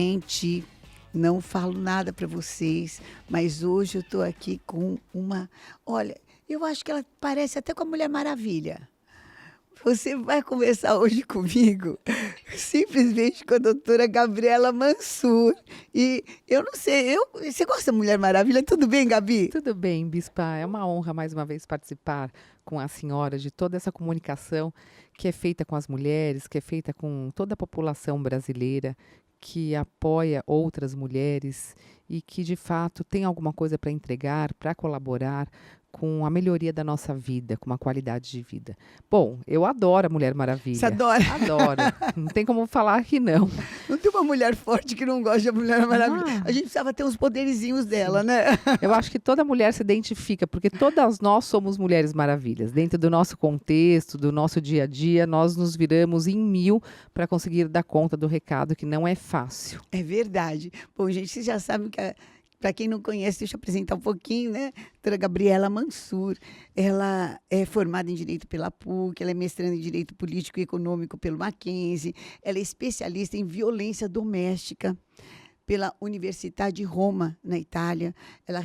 Gente, não falo nada para vocês, mas hoje eu estou aqui com uma. Olha, eu acho que ela parece até com a Mulher Maravilha. Você vai conversar hoje comigo simplesmente com a doutora Gabriela Mansur. E eu não sei, você gosta da Mulher Maravilha? Tudo bem, Gabi? Tudo bem, Bispa. É uma honra mais uma vez participar com a senhora de toda essa comunicação que é feita com as mulheres, que é feita com toda a população brasileira, que apoia outras mulheres e que de fato tem alguma coisa para entregar, para colaborar com a melhoria da nossa vida, com uma qualidade de vida. Bom, eu adoro a Mulher Você Maravilha. adora? Adoro. Não tem como falar que não. Não tem uma mulher forte que não gosta da Mulher Maravilha. Ah, A gente precisava ter uns poderizinhos dela, sim. né? Eu acho que toda mulher se identifica, porque todas nós somos mulheres maravilhas. Dentro do nosso contexto, do nosso dia a dia, nós nos viramos em mil para conseguir dar conta do recado, que não é fácil. É verdade. Bom, gente, vocês já sabem que, para quem não conhece, deixa eu apresentar um pouquinho, né? Doutora Gabriela Mansur. Ela é formada em Direito pela PUC, ela é mestranda em Direito Político e Econômico pelo Mackenzie, ela é especialista em violência doméstica pela Universidade de Roma, na Itália. Ela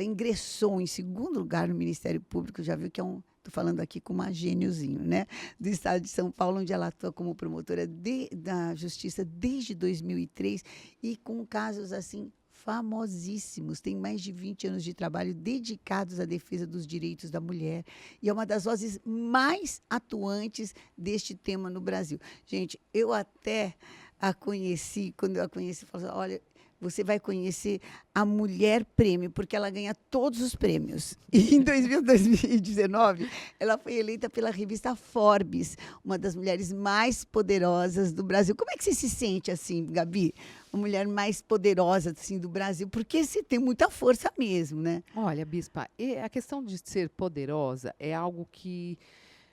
ingressou em segundo lugar no Ministério Público, já viu que é um. Estou falando aqui com uma gêniozinho, né? Do estado de São Paulo, onde ela atua como promotora da Justiça desde 2003 e com casos assim famosíssimos. Tem mais de 20 anos de trabalho dedicados à defesa dos direitos da mulher e é uma das vozes mais atuantes deste tema no Brasil. Gente, eu até a conheci, quando eu a conheci, falei assim, olha, você vai conhecer a Mulher Prêmio, porque ela ganha todos os prêmios. E em 2019, ela foi eleita pela revista Forbes, uma das mulheres mais poderosas do Brasil. Como é que você se sente assim, Gabi? Uma mulher mais poderosa assim, do Brasil? Porque você tem muita força mesmo, né? Olha, Bispa, a questão de ser poderosa é algo que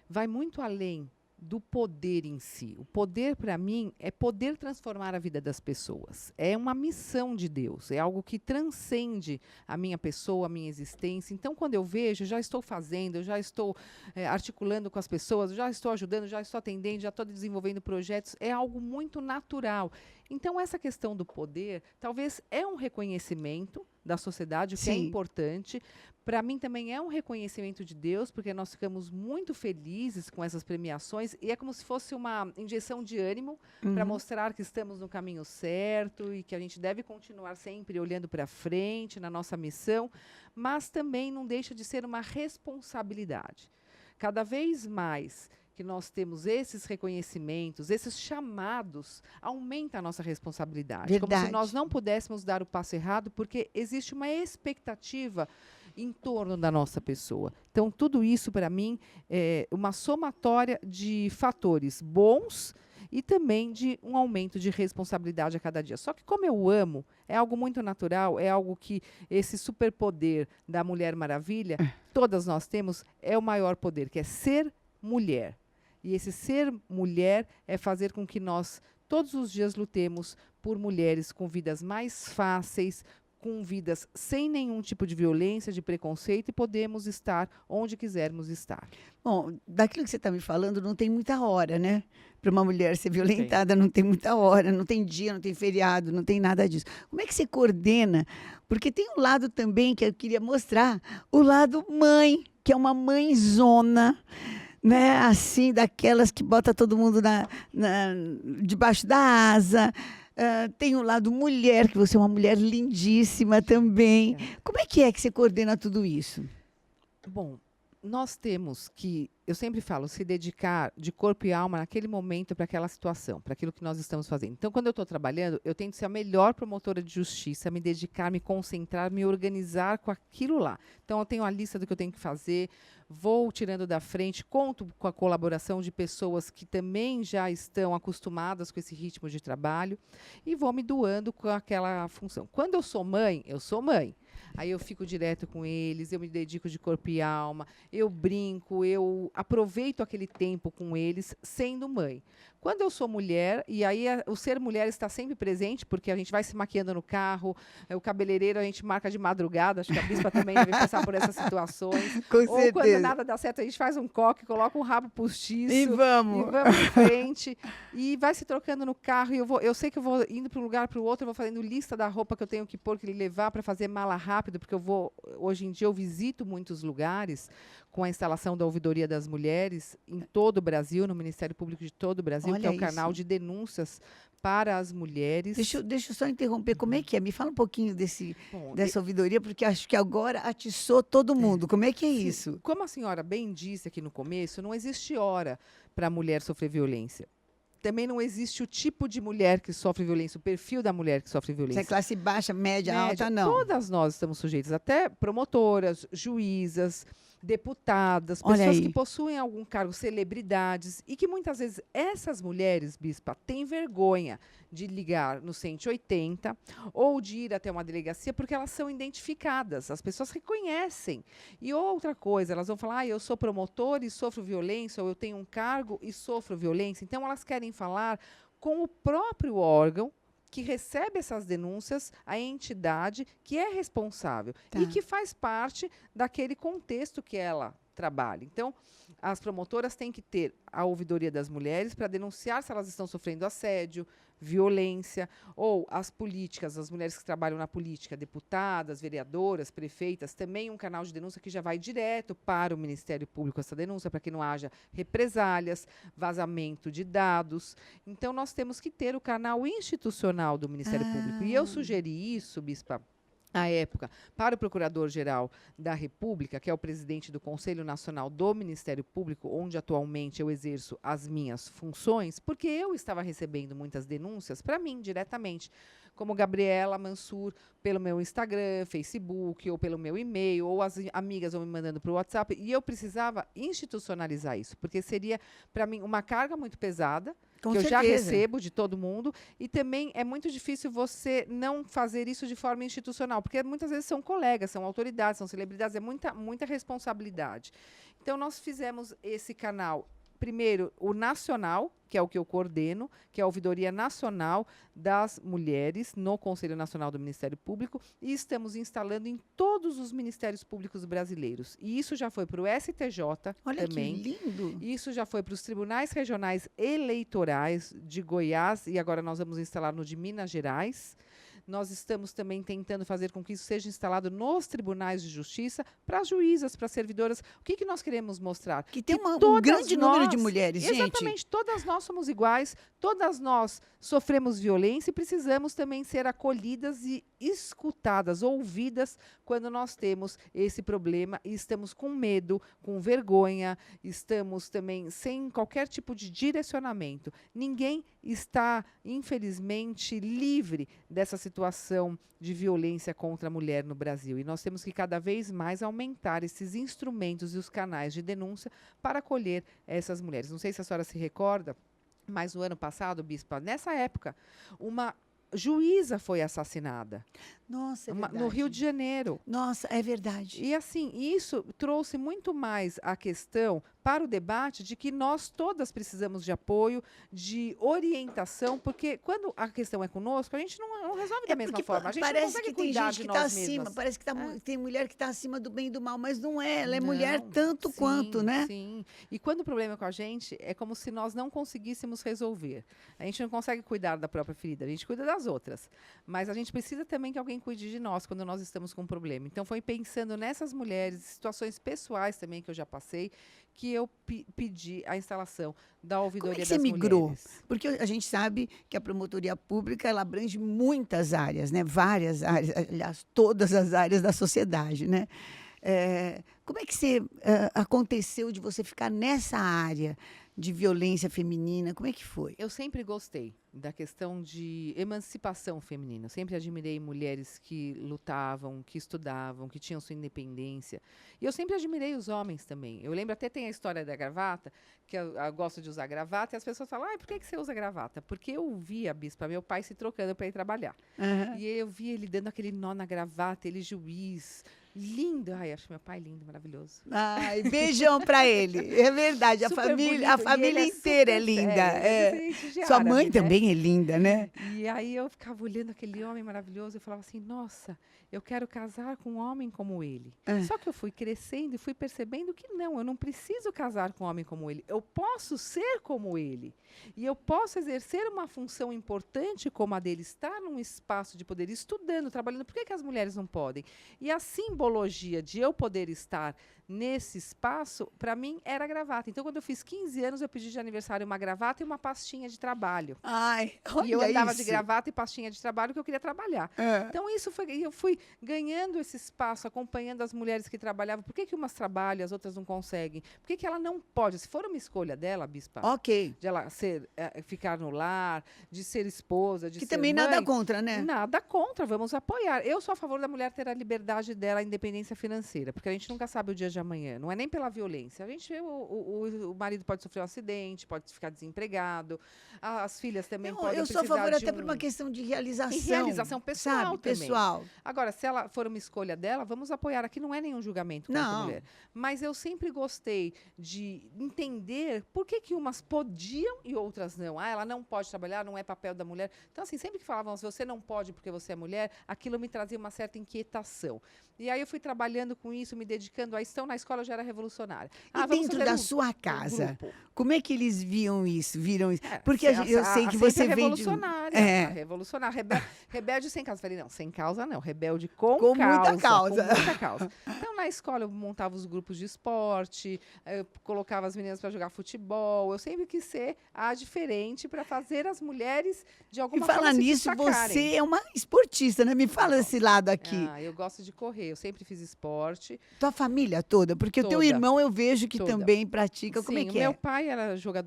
vai muito além do poder em si. O poder, para mim, é poder transformar a vida das pessoas. É uma missão de Deus, é algo que transcende a minha pessoa, a minha existência. Então, quando eu vejo, eu já estou fazendo, eu já estou articulando com as pessoas, eu já estou ajudando, já estou atendendo, já estou desenvolvendo projetos. É algo muito natural. Então, essa questão do poder, talvez é um reconhecimento da sociedade, o que é Sim. importante. Para mim também é um reconhecimento de Deus, porque nós ficamos muito felizes com essas premiações e é como se fosse uma injeção de ânimo para mostrar que estamos no caminho certo e que a gente deve continuar sempre olhando para frente na nossa missão, mas também não deixa de ser uma responsabilidade. Cada vez mais que nós temos esses reconhecimentos, esses chamados, aumenta a nossa responsabilidade. Verdade. Como se nós não pudéssemos dar o passo errado, porque existe uma expectativa em torno da nossa pessoa. Então, tudo isso, para mim, é uma somatória de fatores bons e também de um aumento de responsabilidade a cada dia. Só que como eu amo, é algo muito natural, é algo que esse superpoder da Mulher Maravilha, todas nós temos, é o maior poder, que é ser mulher. E esse ser mulher é fazer com que nós, todos os dias, lutemos por mulheres com vidas mais fáceis, com vidas sem nenhum tipo de violência, de preconceito, e podemos estar onde quisermos estar. Bom, daquilo que você está me falando, não tem muita hora, né? Para uma mulher ser violentada, não tem muita hora, não tem dia, não tem feriado, não tem nada disso. Como é que você coordena? Porque tem um lado também que eu queria mostrar, o lado mãe, que é uma mãezona, né? Assim, daquelas que bota todo mundo debaixo da asa. Tem o lado mulher, que você é uma mulher lindíssima também. Como é que você coordena tudo isso? Bom, nós temos que, eu sempre falo, se dedicar de corpo e alma naquele momento para aquela situação, para aquilo que nós estamos fazendo. Então, quando eu estou trabalhando, eu tento ser a melhor promotora de justiça, me dedicar, me concentrar, me organizar com aquilo lá. Então, eu tenho a lista do que eu tenho que fazer, vou tirando da frente, conto com a colaboração de pessoas que também já estão acostumadas com esse ritmo de trabalho e vou me doando com aquela função. Quando eu sou mãe, eu sou mãe. Aí eu fico direto com eles, eu me dedico de corpo e alma, eu brinco, eu aproveito aquele tempo com eles sendo mãe. Quando eu sou mulher, e aí o ser mulher está sempre presente, porque a gente vai se maquiando no carro, o cabeleireiro a gente marca de madrugada, acho que a bispa também deve passar por essas situações. Com Ou quando certeza. nada dá certo, a gente faz um coque, coloca um rabo postiço. E vamos. E vamos em frente. E vai se trocando no carro. E eu sei que eu vou indo para um lugar para o outro, eu vou fazendo lista da roupa que eu tenho que pôr, que levar para fazer mala rápido, porque hoje em dia eu visito muitos lugares com a instalação da Ouvidoria das Mulheres em todo o Brasil, no Ministério Público de todo o Brasil, Olha que é o isso. canal de denúncias para as mulheres. Deixa eu só interromper. Como é que é? Me fala um pouquinho Bom, dessa ouvidoria, porque acho que agora atiçou todo mundo. Como é que é sim, isso? como a senhora bem disse aqui no começo, não existe hora para a mulher sofrer violência. Também não existe o tipo de mulher que sofre violência, o perfil da mulher que sofre Se violência. é classe baixa, média, Média, alta, não. todas nós estamos sujeitas, até promotoras, juízas, deputadas, Olha pessoas aí. que possuem algum cargo, celebridades, e que muitas vezes essas mulheres, bispa, têm vergonha de ligar no 180 ou de ir até uma delegacia porque elas são identificadas, as pessoas reconhecem. E outra coisa, elas vão falar, eu sou promotor e sofro violência, ou eu tenho um cargo e sofro violência. Então, elas querem falar com o próprio órgão que recebe essas denúncias, a entidade que é responsável Tá. e que faz parte daquele contexto que ela trabalha. Então, as promotoras têm que ter a ouvidoria das mulheres para denunciar se elas estão sofrendo assédio, violência, ou as políticas, as mulheres que trabalham na política, deputadas, vereadoras, prefeitas, também um canal de denúncia que já vai direto para o Ministério Público essa denúncia, para que não haja represálias, vazamento de dados. Então, nós temos que ter o canal institucional do Ministério Público. E eu sugeri isso, bispa, à época, para o Procurador-Geral da República, que é o presidente do Conselho Nacional do Ministério Público, onde atualmente eu exerço as minhas funções, porque eu estava recebendo muitas denúncias para mim, diretamente, como Gabriela Mansur, pelo meu Instagram, Facebook, ou pelo meu e-mail, ou as amigas vão me mandando para o WhatsApp, e eu precisava institucionalizar isso, porque seria, para mim, uma carga muito pesada, Com que eu já certeza. recebo de todo mundo, e também é muito difícil você não fazer isso de forma institucional, porque muitas vezes são colegas, são autoridades, são celebridades, é muita responsabilidade. Então, nós fizemos esse canal, primeiro, o nacional, que é o que eu coordeno, que é a Ouvidoria Nacional das Mulheres, no Conselho Nacional do Ministério Público, e estamos instalando em todos os ministérios públicos brasileiros. E isso já foi para o STJ Olha também. que lindo. Isso já foi para os tribunais regionais eleitorais de Goiás e agora nós vamos instalar no de Minas Gerais. Nós estamos também tentando fazer com que isso seja instalado nos tribunais de justiça, para as juízas, para as servidoras. O que nós queremos mostrar? Que tem um todas grande número de nós- mulheres, gente. Exatamente, todas nós somos iguais, todas nós sofremos violência e precisamos também ser acolhidas e escutadas, ouvidas quando nós temos esse problema e estamos com medo, com vergonha, estamos também sem qualquer tipo de direcionamento. Ninguém está, infelizmente, livre dessa situação de violência contra a mulher no Brasil. E nós temos que cada vez mais aumentar esses instrumentos e os canais de denúncia para acolher essas mulheres. Não sei se a senhora se recorda, mas no ano passado, bispa, nessa época, uma juíza foi assassinada Nossa, é no verdade. Rio de Janeiro. Nossa, é verdade. E assim, isso trouxe muito mais a questão para o debate de que nós todas precisamos de apoio, de orientação, porque quando a questão é conosco, a gente não resolve da mesma porque forma. A gente não parece consegue que tem cuidar gente de que nós está acima, mesmas. parece que tem mulher que está acima do bem e do mal, mas não é. Ela é Não, mulher tanto sim, quanto, né? Sim. E quando o problema é com a gente, é como se nós não conseguíssemos resolver. A gente não consegue cuidar da própria ferida, a gente cuida das outras. Mas a gente precisa também que alguém cuide de nós quando nós estamos com um problema. Então, foi pensando nessas mulheres, situações pessoais também que eu já passei, que eu pedi a instalação da ouvidoria Como é que das você migrou? mulheres. Porque a gente sabe que a promotoria pública ela abrange muitas áreas, né? Várias áreas, aliás, todas as áreas da sociedade, né? Como é que aconteceu de você ficar nessa área de violência feminina? Como é que foi? Eu sempre gostei da questão de emancipação feminina. Eu sempre admirei mulheres que lutavam, que estudavam, que tinham sua independência. E eu sempre admirei os homens também. Eu lembro até tem a história da gravata, que eu gosto de usar gravata, e as pessoas falam, por que você usa gravata? Porque eu via, bispa, meu pai se trocando para ir trabalhar. Aham. E eu via ele dando aquele nó na gravata, ele juiz, Lindo. Ai, acho meu pai lindo, maravilhoso. Ai, beijão pra ele. É verdade, a Super família, a bonito, e família ele é inteira é super linda. sério, ele é É. diferente de Sua mãe árabe, né? também é linda, né? E aí eu ficava olhando aquele homem maravilhoso e falava assim, nossa, eu quero casar com um homem como ele. É. Só que eu fui crescendo e fui percebendo que não, eu não preciso casar com um homem como ele. Eu posso ser como ele. E eu posso exercer uma função importante como a dele, estar num espaço de poder, estudando, trabalhando. Por que as mulheres não podem? E a simbologia de eu poder estar nesse espaço, para mim, era a gravata. Então, quando eu fiz 15 anos, eu pedi de aniversário uma gravata e uma pastinha de trabalho. Ai, E eu olha andava isso. de gravata e pastinha de trabalho que eu queria trabalhar. É. Então, isso foi. Eu fui ganhando esse espaço, acompanhando as mulheres que trabalhavam. Por que umas trabalham, as outras não conseguem? Por que ela não pode? Se for uma escolha dela, Bispa, Ok. de ela ficar no lar, de ser esposa, de Que ser também mãe, nada contra, né? nada contra, vamos apoiar. Eu sou a favor da mulher ter a liberdade dela, a independência financeira, porque a gente nunca sabe o dia de amanhã. Não é nem pela violência. A gente, o marido pode sofrer um acidente, pode ficar desempregado, as filhas também podem Eu sou a precisar favor de até por uma questão de realização. E realização pessoal sabe? também. Pessoal. Agora, se ela for uma escolha dela, vamos apoiar. Aqui não é nenhum julgamento contra a Não. mulher. Mas eu sempre gostei de entender por que umas podiam e outras não. Ah, ela não pode trabalhar, não é papel da mulher. Então, assim, sempre que falavam, se você não pode porque você é mulher, aquilo me trazia uma certa inquietação. E aí eu fui trabalhando com isso, me dedicando a isso. Então, na escola eu já era revolucionária. E Vamos dentro fazer da sua casa, grupo. como é que eles viam isso? Viram isso? É, Porque eu sei que sempre você vem de... revolucionária, É. revolucionária, rebelde sem causa. Falei, não, sem causa não, rebelde com muita causa. com muita causa. Então, na escola, eu montava os grupos de esporte, eu colocava as meninas para jogar futebol, eu sempre quis ser a diferente para fazer as mulheres, de E alguma forma, falar se nisso, destacarem. você é uma esportista, né? Me fala esse lado aqui. Eu gosto de correr, eu sempre fiz esporte. Tua família toda, porque o teu Toda. irmão eu vejo que Toda. também pratica. Como é Sim, que o meu é? pai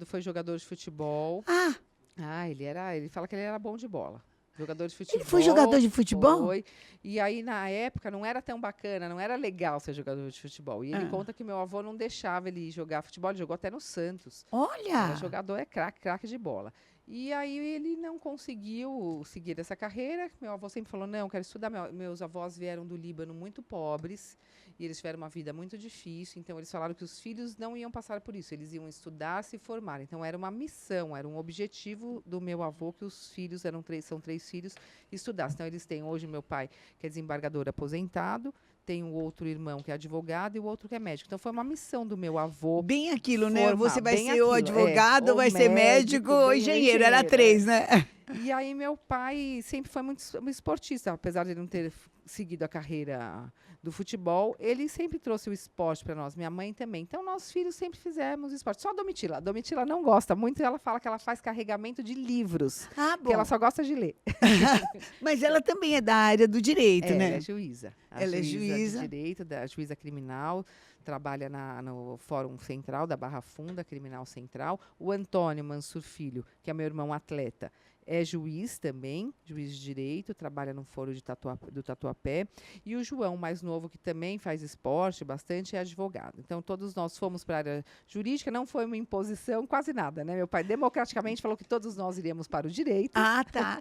foi jogador de futebol. Ah, Ele fala que ele era bom de bola. Jogador de futebol. ele foi jogador de futebol? Foi. E aí, na época, não era tão bacana, não era legal ser jogador de futebol. E ele conta que meu avô não deixava ele ir jogar futebol, ele jogou até no Santos. Olha! Era jogador, é craque de bola. E aí ele não conseguiu seguir essa carreira. Meu avô sempre falou, não, quero estudar. Meus avós vieram do Líbano muito pobres. E eles tiveram uma vida muito difícil. Então, eles falaram que os filhos não iam passar por isso. Eles iam estudar, se formar. Então, era uma missão, era um objetivo do meu avô que os filhos, são três filhos, estudassem. Então, eles têm hoje meu pai, que é desembargador aposentado, tem um outro irmão que é advogado e o outro que é médico. Então, foi uma missão do meu avô. Bem aquilo, né? Formar, Você vai bem ser ou aquilo, advogado, ou ou vai ser médico, ou bem engenheiro. Era engenheiro, três, né? E aí, meu pai sempre foi muito esportista, apesar de ele não ter seguido a carreira do futebol, ele sempre trouxe o esporte para nós, minha mãe também. Então, nós filhos sempre fizemos esporte. Só a Domitila. A Domitila não gosta muito, ela fala que ela faz carregamento de livros, Ah, bom. que ela só gosta de ler. Mas ela também é da área do direito, Ela né? é juíza. Ela é juíza. de direito, juíza criminal, trabalha no Fórum Central da Barra Funda, Criminal Central. O Antônio Mansur Filho, que é meu irmão atleta, é juiz também, juiz de direito, trabalha no foro do Tatuapé. E o João, mais novo, que também faz esporte bastante, é advogado. Então, todos nós fomos para a área jurídica, não foi uma imposição, quase nada, né? Meu pai democraticamente falou que todos nós iríamos para o direito. Ah, tá.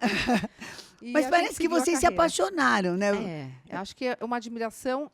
E Mas a parece gente que seguiu a vocês se carreira. apaixonaram, né? Acho que é uma admiração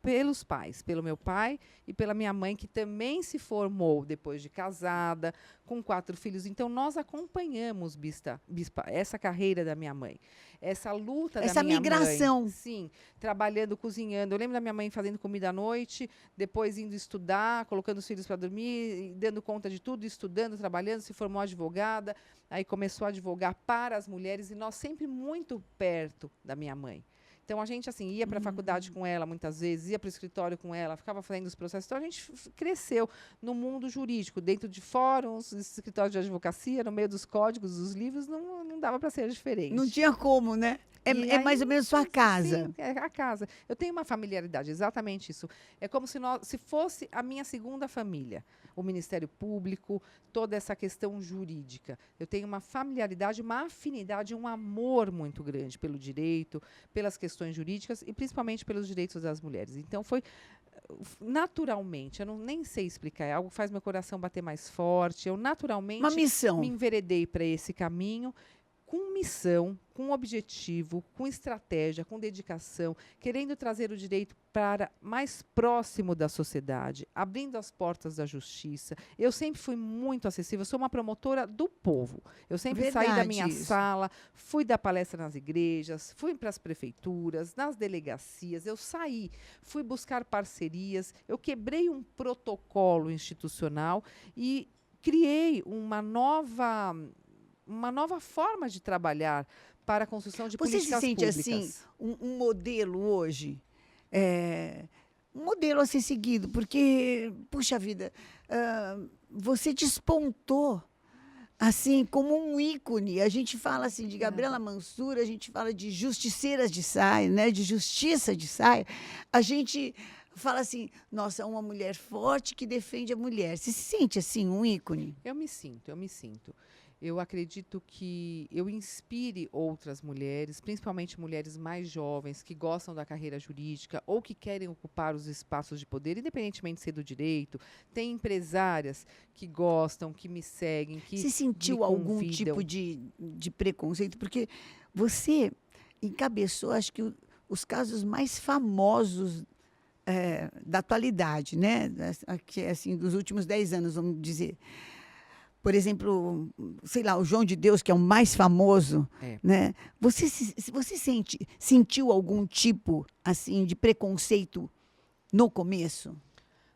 pelos pais, pelo meu pai e pela minha mãe, que também se formou depois de casada, com 4 filhos. Então, nós acompanhamos, Bispa, essa carreira da minha mãe, essa luta da minha migração. mãe. Sim, trabalhando, cozinhando. Eu lembro da minha mãe fazendo comida à noite, depois indo estudar, colocando os filhos para dormir, dando conta de tudo, estudando, trabalhando, se formou advogada, aí começou a advogar para as mulheres, e nós sempre muito perto da minha mãe. Então, a gente, assim, ia para a faculdade com ela, muitas vezes, ia para o escritório com ela, ficava fazendo os processos. Então, a gente cresceu no mundo jurídico, dentro de fóruns, escritórios de advocacia, no meio dos códigos, dos livros, não dava para ser diferente. Não tinha como, né? É mais ou menos sua casa. Sim, é a casa. Eu tenho uma familiaridade, exatamente isso. É como se fosse a minha segunda família. O Ministério Público, toda essa questão jurídica. Eu tenho uma familiaridade, uma afinidade, um amor muito grande pelo direito, pelas questões jurídicas e principalmente pelos direitos das mulheres. Então, foi naturalmente, eu nem sei explicar, é algo que faz meu coração bater mais forte. Eu naturalmente Uma missão. me enveredei para esse caminho. com missão, com objetivo, com estratégia, com dedicação, querendo trazer o direito para mais próximo da sociedade, abrindo as portas da justiça. Eu sempre fui muito acessível, eu sou uma promotora do povo. Eu sempre saí da minha sala, fui dar palestra nas igrejas, fui para as prefeituras, nas delegacias, eu saí, fui buscar parcerias, eu quebrei um protocolo institucional e criei uma nova forma de trabalhar para a construção de políticas públicas. Você se sente assim, um modelo hoje? Um modelo a ser seguido, porque, puxa vida, você despontou assim como um ícone. A gente fala assim de Gabriela Mansur, a gente fala de justiceiras de saia, né, de justiça de saia. A gente fala assim, nossa, uma mulher forte que defende a mulher. Você se sente assim, um ícone? Eu me sinto. Eu acredito que eu inspire outras mulheres, principalmente mulheres mais jovens, que gostam da carreira jurídica ou que querem ocupar os espaços de poder, independentemente de ser do direito. Tem empresárias que gostam, que me seguem, que Você sentiu algum tipo de preconceito? Porque você encabeçou, acho que, os casos mais famosos da atualidade, né? Assim, dos últimos 10 anos, vamos dizer. Por exemplo, sei lá, o João de Deus, que é o mais famoso, né? Você sentiu algum tipo assim de preconceito no começo?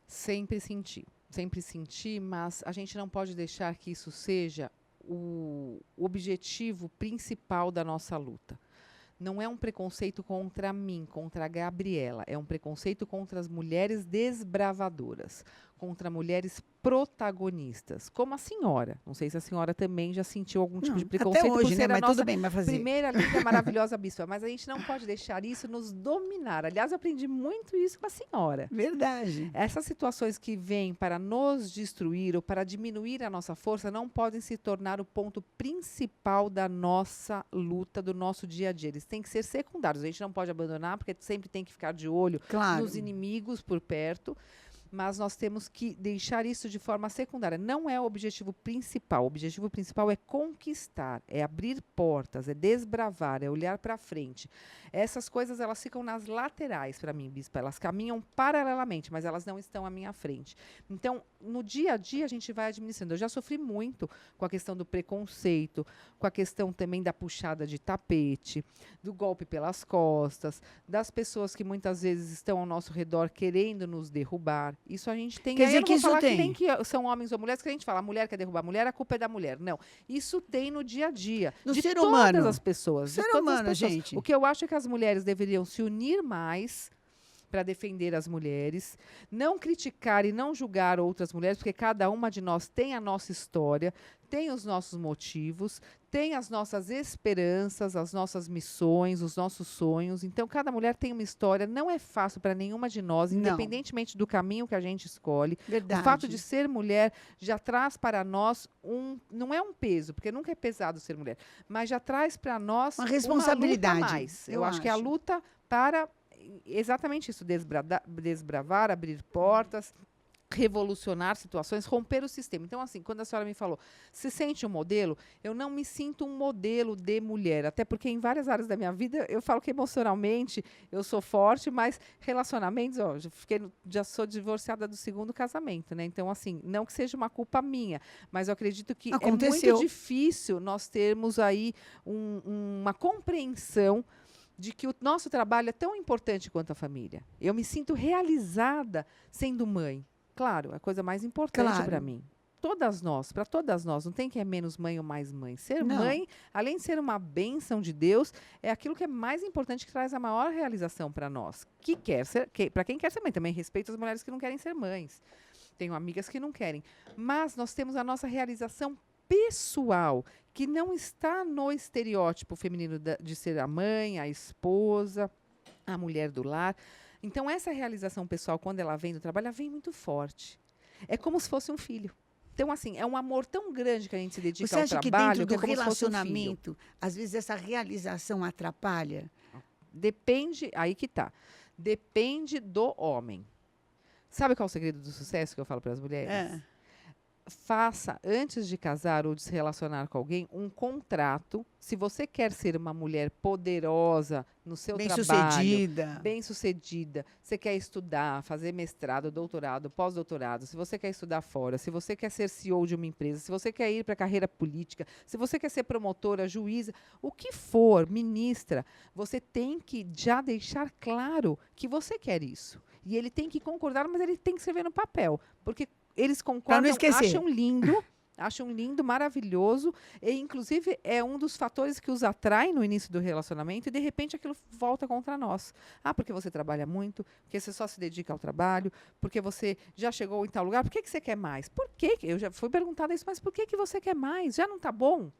Sempre senti, mas a gente não pode deixar que isso seja o objetivo principal da nossa luta. Não é um preconceito contra mim, contra a Gabriela, é um preconceito contra as mulheres desbravadoras, contra mulheres protagonistas, como a senhora. Não sei se a senhora também já sentiu algum tipo de preconceito. Até hoje, por ser né? a Mas nossa tudo bem, vai fazer. primeira linda, maravilhosa bispa. Mas a gente não pode deixar isso nos dominar. Aliás, eu aprendi muito isso com a senhora. Verdade. Essas situações que vêm para nos destruir ou para diminuir a nossa força não podem se tornar o ponto principal da nossa luta, do nosso dia a dia. Eles têm que ser secundários. A gente não pode abandonar, porque sempre tem que ficar de olho nos inimigos por perto. Mas nós temos que deixar isso de forma secundária. Não é o objetivo principal. O objetivo principal é conquistar, é abrir portas, é desbravar, é olhar para frente. Essas coisas, elas ficam nas laterais para mim, bispa. Elas caminham paralelamente, mas elas não estão à minha frente. Então, no dia a dia, a gente vai administrando. Eu já sofri muito com a questão do preconceito, com a questão também da puxada de tapete, do golpe pelas costas, das pessoas que muitas vezes estão ao nosso redor querendo nos derrubar. Isso a gente tem. Quer dizer que isso tem. Que nem que são homens ou mulheres, que a gente fala, a mulher quer derrubar a mulher, a culpa é da mulher. Não. Isso tem no dia a dia. No de ser todas humano. as pessoas. Ser de todas humano, as pessoas. gente. O que eu acho é que as mulheres deveriam se unir mais para defender as mulheres, não criticar e não julgar outras mulheres, porque cada uma de nós tem a nossa história, tem os nossos motivos, tem as nossas esperanças, as nossas missões, os nossos sonhos. Então, cada mulher tem uma história. Não é fácil para nenhuma de nós, independentemente do caminho que a gente escolhe. Verdade. O fato de ser mulher já traz para nós não é um peso, porque nunca é pesado ser mulher, mas já traz para nós uma responsabilidade. Uma luta a mais. Eu acho que é a luta para exatamente isso, desbravar, abrir portas, revolucionar situações, romper o sistema. Então, assim, quando a senhora me falou, se sente um modelo, eu não me sinto um modelo de mulher, até porque em várias áreas da minha vida eu falo que emocionalmente eu sou forte, mas relacionamentos, ó, já sou divorciada do segundo casamento, né? Então, assim, não que seja uma culpa minha, mas eu acredito que é muito difícil nós termos aí uma compreensão de que o nosso trabalho é tão importante quanto a família. Eu me sinto realizada sendo mãe. Claro, é a coisa mais importante para mim. Para todas nós, não tem quem é menos mãe ou mais mãe. Ser mãe, além de ser uma bênção de Deus, é aquilo que é mais importante, que traz a maior realização para nós. Para quem quer ser mãe, também respeito as mulheres que não querem ser mães. Tenho amigas que não querem. Mas nós temos a nossa realização pessoal, que não está no estereótipo feminino de ser a mãe, a esposa, a mulher do lar. Então, essa realização pessoal, quando ela vem do trabalho, ela vem muito forte. É como se fosse um filho. Então, assim, é um amor tão grande que a gente se dedica ao trabalho. Você acha que dentro do relacionamento, às vezes essa realização atrapalha? Depende, aí que tá. Depende do homem. Sabe qual é o segredo do sucesso que eu falo para as mulheres? faça, antes de casar ou de se relacionar com alguém, um contrato. Se você quer ser uma mulher poderosa no seu trabalho, Bem-sucedida. bem-sucedida, você quer estudar, fazer mestrado, doutorado, pós-doutorado, se você quer estudar fora, se você quer ser CEO de uma empresa, se você quer ir para a carreira política, se você quer ser promotora, juíza, o que for, ministra, você tem que já deixar claro que você quer isso. E ele tem que concordar, mas ele tem que escrever no papel, porque eles concordam, esquecer. acham lindo, maravilhoso, e inclusive é um dos fatores que os atrai no início do relacionamento e de repente aquilo volta contra nós. Ah, porque você trabalha muito, porque você só se dedica ao trabalho, porque você já chegou em tal lugar, por que você quer mais? Por que? Eu já fui perguntada isso, mas por que você quer mais? Já não está bom?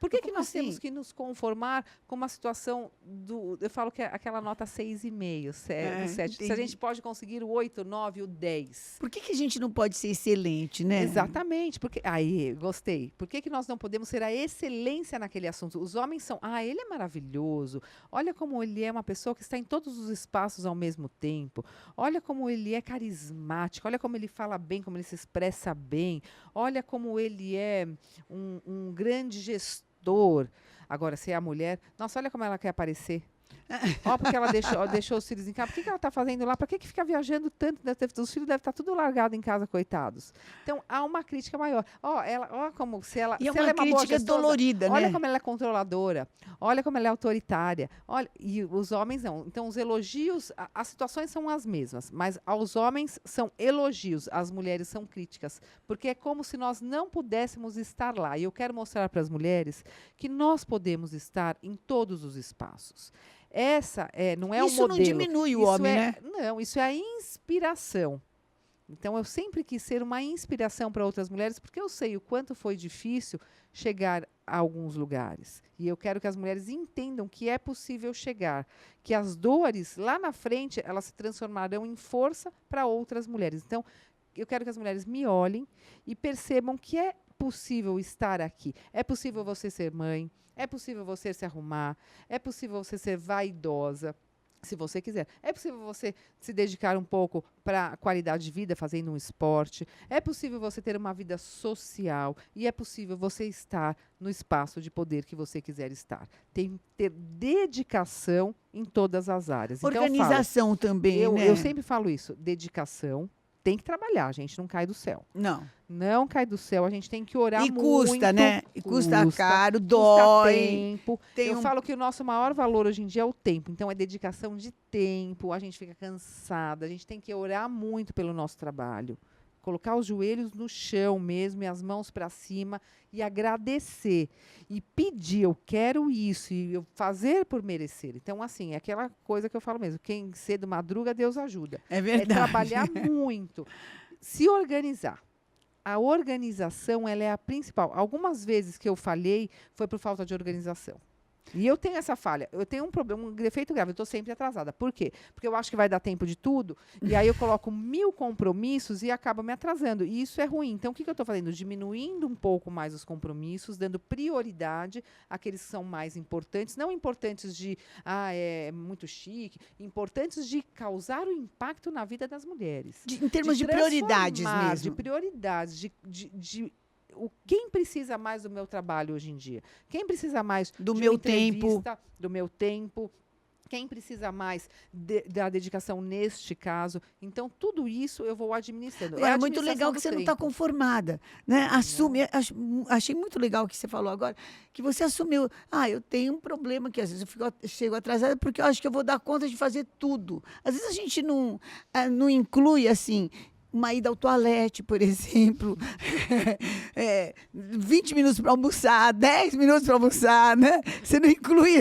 Por que Como nós assim? temos que nos conformar com uma situação do... Eu falo que é aquela nota 6,5, do 7. Se a entendi. gente pode conseguir o 8, 9, o 10. Por que a gente não pode ser excelente, né? Exatamente. Porque, aí, gostei. Por que nós não podemos ser a excelência naquele assunto? Os homens são... Ah, ele é maravilhoso. Olha como ele é uma pessoa que está em todos os espaços ao mesmo tempo. Olha como ele é carismático. Olha como ele fala bem, como ele se expressa bem. Olha como ele é um grande gestor. Agora, se é a mulher, nossa, olha como ela quer aparecer. Ó, porque ela deixou os filhos em casa. Por que ela está fazendo lá? Para que fica viajando tanto? Os filhos devem estar tudo largado em casa, coitados. Então, há uma crítica maior. Ó, como se ela. E é se uma ela é uma boa crítica gestora, dolorida, olha né? como ela é controladora. Olha como ela é autoritária. Olha, e os homens não. Então, os elogios, as situações são as mesmas, mas aos homens são elogios, às mulheres são críticas. Porque é como se nós não pudéssemos estar lá. E eu quero mostrar para as mulheres que nós podemos estar em todos os espaços. Essa não é o modelo. Isso não diminui o homem, né? Não, isso é a inspiração. Então, eu sempre quis ser uma inspiração para outras mulheres, porque eu sei o quanto foi difícil chegar a alguns lugares. E eu quero que as mulheres entendam que é possível chegar, que as dores, lá na frente, elas se transformarão em força para outras mulheres. Então, eu quero que as mulheres me olhem e percebam que é possível estar aqui. É possível você ser mãe, é possível você se arrumar, é possível você ser vaidosa, se você quiser. É possível você se dedicar um pouco para a qualidade de vida, fazendo um esporte. É possível você ter uma vida social. E é possível você estar no espaço de poder que você quiser estar. Tem que ter dedicação em todas as áreas. Organização também, né? Eu sempre falo isso. Dedicação. Tem que trabalhar, a gente não cai do céu. Não. Não cai do céu, a gente tem que orar muito. E custa, né? E custa caro, Custa dói. tempo. Tem Eu falo que o nosso maior valor hoje em dia é o tempo. Então, é dedicação de tempo, a gente fica cansada, a gente tem que orar muito pelo nosso trabalho. Colocar os joelhos no chão mesmo e as mãos para cima e agradecer. E pedir, eu quero isso, e eu fazer por merecer. Então, assim, é aquela coisa que eu falo mesmo. Quem cedo madruga, Deus ajuda. É verdade. É trabalhar muito. Se organizar. A organização, ela é a principal. Algumas vezes que eu falhei, foi por falta de organização. E eu tenho essa falha. Eu tenho um problema, um defeito grave. Eu estou sempre atrasada. Por quê? Porque eu acho que vai dar tempo de tudo. E aí eu coloco 1000 compromissos e acaba me atrasando. E isso é ruim. Então, o que eu estou fazendo? Diminuindo um pouco mais os compromissos, dando prioridade àqueles que são mais importantes. Não importantes de, é muito chique. Importantes de causar o impacto na vida das mulheres. Em termos de prioridades transformar, mesmo. De prioridades, quem precisa mais do meu trabalho hoje em dia? Quem precisa mais Do de meu uma tempo. entrevista, do meu tempo? Quem precisa mais da dedicação neste caso? Então, tudo isso eu vou administrando. Agora, é muito legal que você não está conformada, né? Assume, achei muito legal o que você falou agora, que você assumiu. Eu tenho um problema que às vezes eu chego atrasada porque eu acho que eu vou dar conta de fazer tudo. Às vezes a gente não inclui, assim, uma ida ao toalete, por exemplo, 20 minutos para almoçar, 10 minutos para almoçar, né? Você não inclui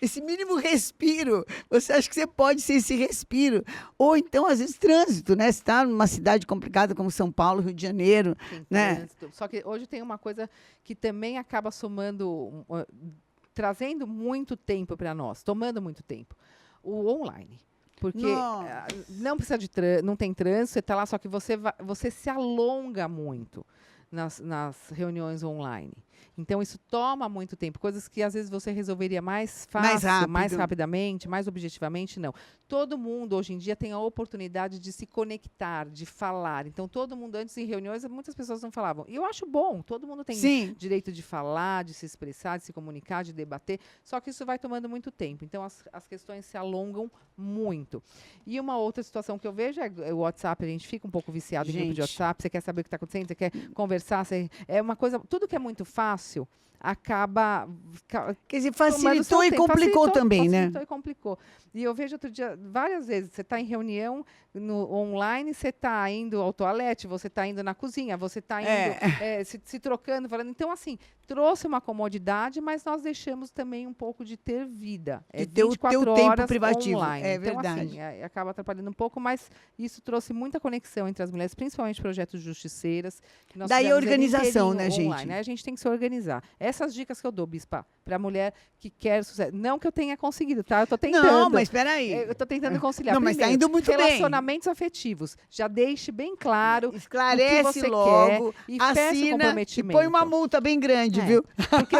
esse mínimo respiro. Você acha que você pode ser esse respiro. Ou então, às vezes, trânsito, né? Você está numa cidade complicada como São Paulo, Rio de Janeiro, né? Trânsito. Só que hoje tem uma coisa que também acaba somando, trazendo muito tempo para nós, tomando muito tempo. O online. Porque não precisa não tem trânsito, você está lá, só que você se alonga muito nas reuniões online. Então, isso toma muito tempo. Coisas que, às vezes, você resolveria mais Mais fácil, rápido. mais rapidamente, mais objetivamente, não. Todo mundo, hoje em dia, tem a oportunidade de se conectar, de falar. Então, todo mundo, antes em reuniões, muitas pessoas não falavam. E eu acho bom, todo mundo tem Sim. direito de falar, de se expressar, de se comunicar, de debater. Só que isso vai tomando muito tempo. Então, as questões se alongam muito. E uma outra situação que eu vejo é o WhatsApp. A gente fica um pouco viciado em grupo de Gente. WhatsApp. Você quer saber o que está acontecendo, você quer conversar. É uma coisa... Tudo que é muito fácil acaba... Quer dizer, tomando facilitou seu e tempo. complicou também, né? Facilitou e complicou. E eu vejo outro dia, várias vezes, você está em reunião online, você está indo ao toalete, você está indo na cozinha, você está indo se trocando, falando. Então, assim, trouxe uma comodidade, mas nós deixamos também um pouco de ter vida. De ter o 24 teu tempo horas privativo. online. É Então, verdade. assim, acaba atrapalhando um pouco, mas isso trouxe muita conexão entre as mulheres, principalmente projetos justiceiras. Que nós Daí a fizemos ele organização, inteirinho né, online, gente? né? A gente tem que se organizar. Essas dicas que eu dou, Bispa, para a mulher que quer sucesso. Não que eu tenha conseguido, tá? Eu estou tentando. Não, mas espera aí. Eu estou tentando conciliar. Não, mas está Primeiro, indo muito bem. relacionamentos afetivos. Já deixe bem claro Esclarece o que você logo, quer e peça o assina e comprometimento. põe uma multa bem grande, viu? Porque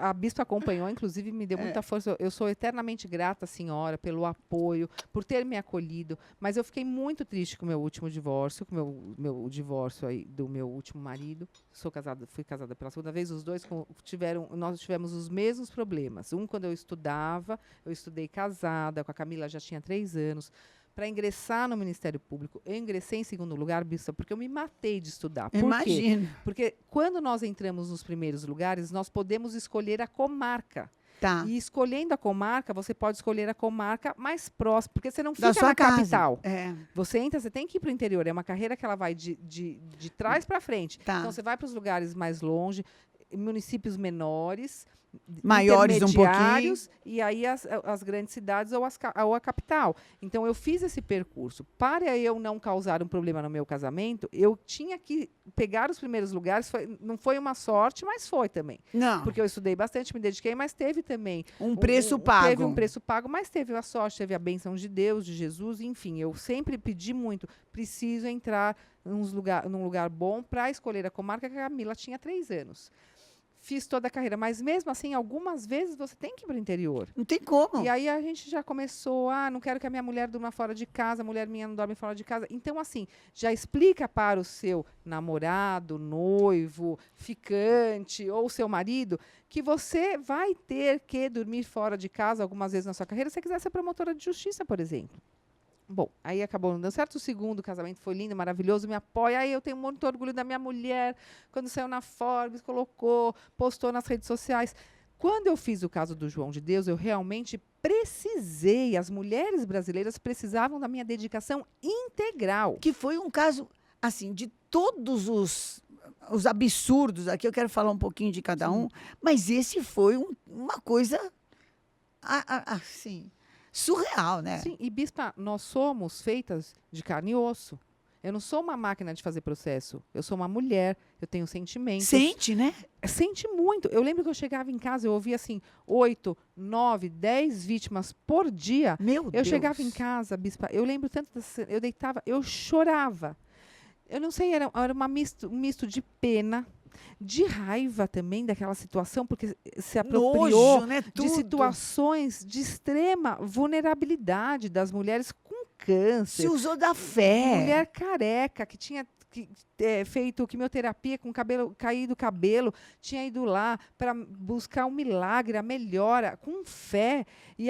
a Bispa acompanhou, inclusive me deu muita força. Eu sou eternamente grata à senhora pelo apoio, por ter me acolhido. Mas eu fiquei muito triste com o meu último divórcio, com o meu divórcio aí do meu último marido. Fui casada pela segunda vez. Os dois nós tivemos os mesmos problemas. Quando eu estudei casada, com a Camila já tinha 3 anos. Para ingressar no Ministério Público, eu ingressei em segundo lugar, Bispa, porque eu me matei de estudar. Por quê? Imagino. Porque quando nós entramos nos primeiros lugares, nós podemos escolher a comarca. Tá. E escolhendo a comarca, você pode escolher a comarca mais próxima, porque você não Da fica sua na casa. capital. É. Você tem que ir para o interior. É uma carreira que ela vai de trás para frente. Tá. Então, você vai para os lugares mais longe, municípios menores, Maiores um pouquinho. intermediários, e aí as grandes cidades ou a capital. Então, eu fiz esse percurso. Para eu não causar um problema no meu casamento, eu tinha que pegar os primeiros lugares. Não foi uma sorte, mas foi também. Não. Porque eu estudei bastante, me dediquei, mas teve também Um preço pago. Teve um preço pago, mas teve a sorte, teve a bênção de Deus, de Jesus, enfim. Eu sempre pedi muito, preciso entrar num lugar bom para escolher a comarca, que a Camila tinha 3 anos. Fiz toda a carreira, mas mesmo assim, algumas vezes você tem que ir para o interior. Não tem como. E aí a gente já começou, não quero que a minha mulher durma fora de casa, a mulher minha não dorme fora de casa. Então, assim, já explica para o seu namorado, noivo, ficante ou seu marido que você vai ter que dormir fora de casa algumas vezes na sua carreira, se você quiser ser promotora de justiça, por exemplo. Bom, aí acabou não dando certo. O segundo casamento foi lindo, maravilhoso, me apoia. Aí eu tenho muito orgulho da minha mulher, quando saiu na Forbes, postou nas redes sociais. Quando eu fiz o caso do João de Deus, eu realmente precisei, as mulheres brasileiras precisavam da minha dedicação integral. Que foi um caso, assim, de todos os absurdos, aqui eu quero falar um pouquinho de cada um, mas esse foi uma coisa, assim, surreal, né? Sim, e Bispa, nós somos feitas de carne e osso. Eu não sou uma máquina de fazer processo. Eu sou uma mulher, eu tenho sentimentos. Sente, né? Sente muito. Eu lembro que eu chegava em casa, eu ouvia assim, 8, 9, 10 vítimas por dia. Meu Deus. Eu chegava em casa, Bispa, eu lembro tanto, eu deitava, eu chorava. Eu não sei, era um misto de pena, de raiva também daquela situação, porque se apropriou Nojo, né? de Tudo. situações de extrema vulnerabilidade das mulheres com câncer. Se usou da fé. Mulher careca que tinha feito quimioterapia com caído o cabelo, tinha ido lá para buscar um milagre, a melhora, com fé, e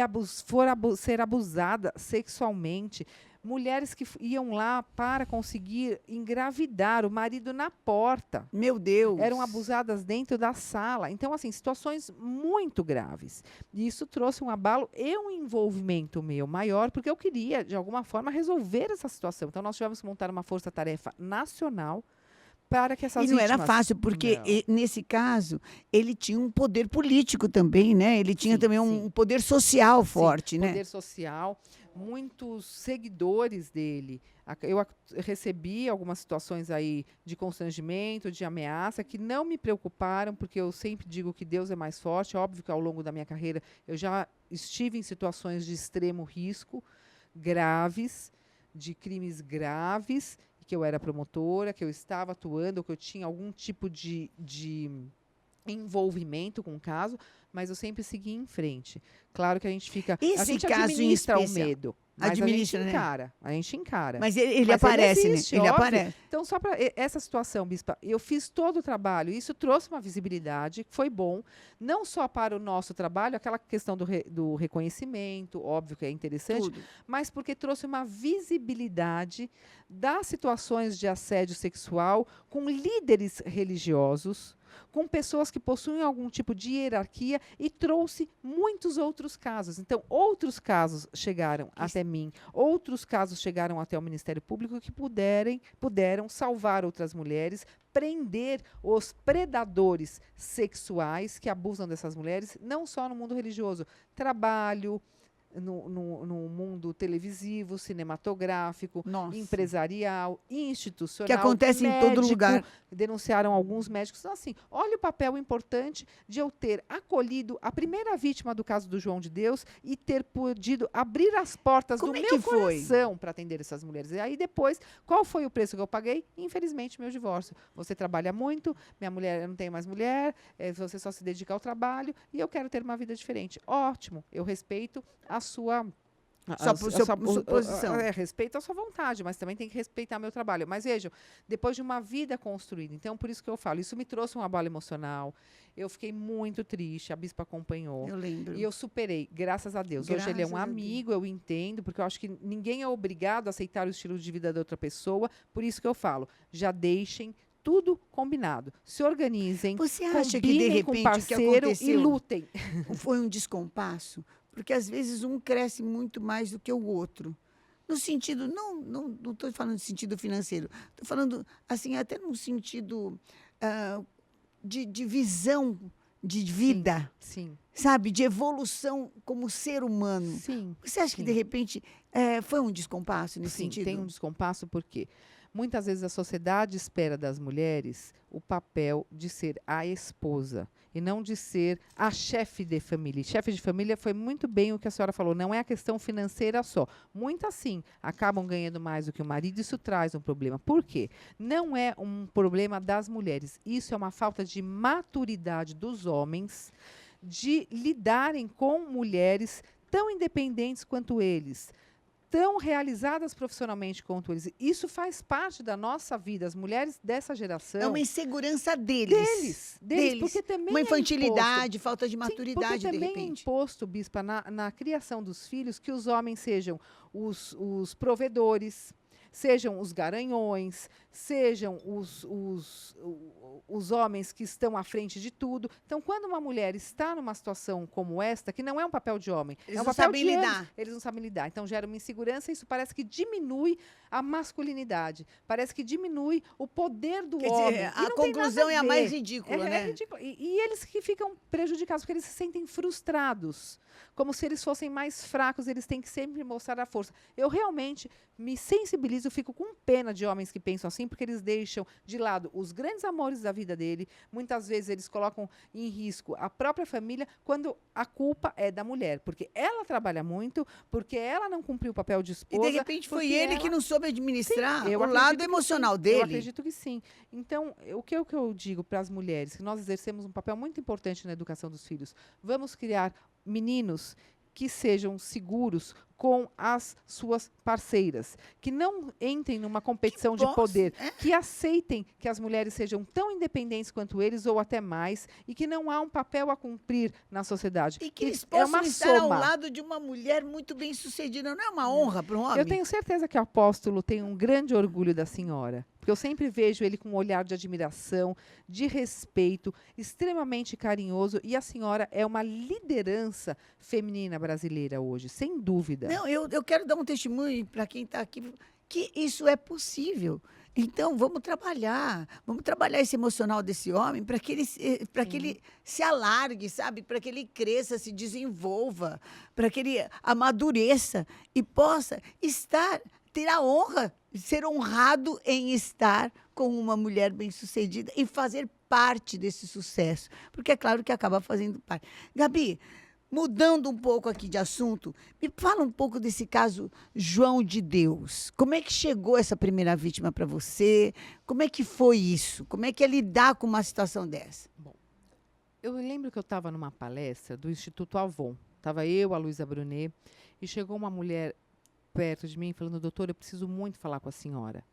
ser abusada sexualmente. Mulheres que iam lá para conseguir engravidar, o marido na porta. Meu Deus. Eram abusadas dentro da sala. Então, assim, situações muito graves. E isso trouxe um abalo e um envolvimento meu maior, porque eu queria, de alguma forma, resolver essa situação. Então, nós tivemos que montar uma força-tarefa nacional para que essas vítimas... E não era fácil, porque nesse caso, ele tinha um poder político também, né? Ele tinha também um poder social forte, né? Poder social, muitos seguidores dele. Eu recebi algumas situações aí de constrangimento, de ameaça, que não me preocuparam, porque eu sempre digo que Deus é mais forte. Óbvio que ao longo da minha carreira eu já estive em situações de extremo risco, graves, de crimes graves, que eu era promotora, que eu estava atuando, que eu tinha algum tipo de envolvimento com o caso, mas eu sempre segui em frente. Claro que a gente fica... Esse a gente caso em administra o especial. medo, mas Administra, a né? gente encara. A gente encara. Mas ele Mas aparece, existe, né? Ele óbvio. aparece. Então, só para essa situação, Bispa, eu fiz todo o trabalho, isso trouxe uma visibilidade, foi bom, não só para o nosso trabalho, aquela questão do reconhecimento, óbvio que é interessante, Tudo. mas porque trouxe uma visibilidade das situações de assédio sexual com líderes religiosos, com pessoas que possuem algum tipo de hierarquia e trouxe muitos outros casos. Então, outros casos chegaram até mim, outros casos chegaram até o Ministério Público que puderam salvar outras mulheres, prender os predadores sexuais que abusam dessas mulheres, não só no mundo religioso, trabalho, no mundo televisivo, cinematográfico, Nossa. empresarial, institucional. Que acontece em todo lugar. Denunciaram alguns médicos. Então, assim, olha o papel importante de eu ter acolhido a primeira vítima do caso do João de Deus e ter podido abrir as portas Como do é meu que foi? coração para atender essas mulheres. E aí, depois, qual foi o preço que eu paguei? Infelizmente, meu divórcio. Você trabalha muito, minha mulher, eu não tenho mais mulher, você só se dedica ao trabalho e eu quero ter uma vida diferente. Ótimo, eu respeito a sua Sua posição. respeito a sua vontade, mas também tem que respeitar meu trabalho. Mas vejam, depois de uma vida construída, então por isso que eu falo, isso me trouxe um abalo emocional. Eu fiquei muito triste, a bispa acompanhou. Eu lembro. E eu superei, graças a Deus. Hoje ele é um Graças a amigo, eu entendo, porque eu acho que ninguém é obrigado a aceitar o estilo de vida da outra pessoa. Por isso que eu falo, já deixem tudo combinado. Se organizem, Você acha que, de combinem com o repente, o que parceiro e aconteceu lutem. foi um descompasso? Porque, às vezes, um cresce muito mais do que o outro. No sentido, não estou falando de sentido financeiro, estou falando, assim, até num sentido de visão de vida, Sim, sabe? De evolução como ser humano. sim. Você acha que, de repente, foi um descompasso nesse Sim, sentido? tem um descompasso porque muitas vezes a sociedade espera das mulheres o papel de ser a esposa e não de ser a chefe de família. Chefe de família foi muito bem o que a senhora falou, não é a questão financeira só. Muitas, sim, acabam ganhando mais do que o marido, isso traz um problema. Por quê? Não é um problema das mulheres, isso é uma falta de maturidade dos homens de lidarem com mulheres tão independentes quanto eles, tão realizadas profissionalmente quanto eles. Isso faz parte da nossa vida. As mulheres dessa geração... É uma insegurança deles. Deles, porque também uma é infantilidade, falta de Sim, maturidade, porque de também é repente. imposto, bispa, na criação dos filhos, que os homens sejam os provedores, sejam os garanhões, sejam os homens que estão à frente de tudo. Então, quando uma mulher está numa situação como esta, que não é um papel de homem, Eles é um não papel sabem de lidar. ambos, eles não sabem lidar. Então, gera uma insegurança e isso parece que diminui a masculinidade. Parece que diminui o poder do Quer homem. dizer, E a não tem nada conclusão é a ver. mais ridícula, É né? ridículo. E eles que ficam prejudicados, porque eles se sentem frustrados. Como se eles fossem mais fracos, eles têm que sempre mostrar a força. Eu realmente me sensibilizo, fico com pena de homens que pensam assim, porque eles deixam de lado os grandes amores da vida dele. Muitas vezes eles colocam em risco a própria família, quando a culpa é da mulher. Porque ela trabalha muito, porque ela não cumpriu o papel de E, esposa. de repente, foi porque ele ela... que não soube administrar Eu o acredito lado que emocional sim. dele. Eu acredito que sim. Então, o que eu digo para as mulheres? Que nós exercemos um papel muito importante na educação dos filhos. Vamos criar meninos que sejam seguros com as suas parceiras, que não entrem numa competição de poder, que aceitem que as mulheres sejam tão independentes quanto eles ou até mais e que não há um papel a cumprir na sociedade. E que eles é possam uma estar ao soma. lado de uma mulher muito bem-sucedida. Não é uma honra para um homem? Eu tenho certeza que o apóstolo tem um grande orgulho da senhora, porque eu sempre vejo ele com um olhar de admiração, de respeito, extremamente carinhoso, e a senhora é uma liderança feminina brasileira hoje, sem dúvida. Não, eu quero dar um testemunho para quem está aqui, que isso é possível. Então, vamos trabalhar esse emocional desse homem para que ele se alargue, sabe? Para que ele cresça, se desenvolva, para que ele amadureça e possa ter a honra de ser honrado em estar com uma mulher bem-sucedida e fazer parte desse sucesso. Porque é claro que acaba fazendo parte. Gabi, mudando um pouco aqui de assunto, me fala um pouco desse caso João de Deus. Como é que chegou essa primeira vítima para você? Como é que foi isso? Como é que é lidar com uma situação dessa? Bom, Eu lembro que eu estava numa palestra do Instituto Avon. Estava eu, a Luísa Brunet, e chegou uma mulher perto de mim falando, doutora, eu preciso muito falar com a senhora.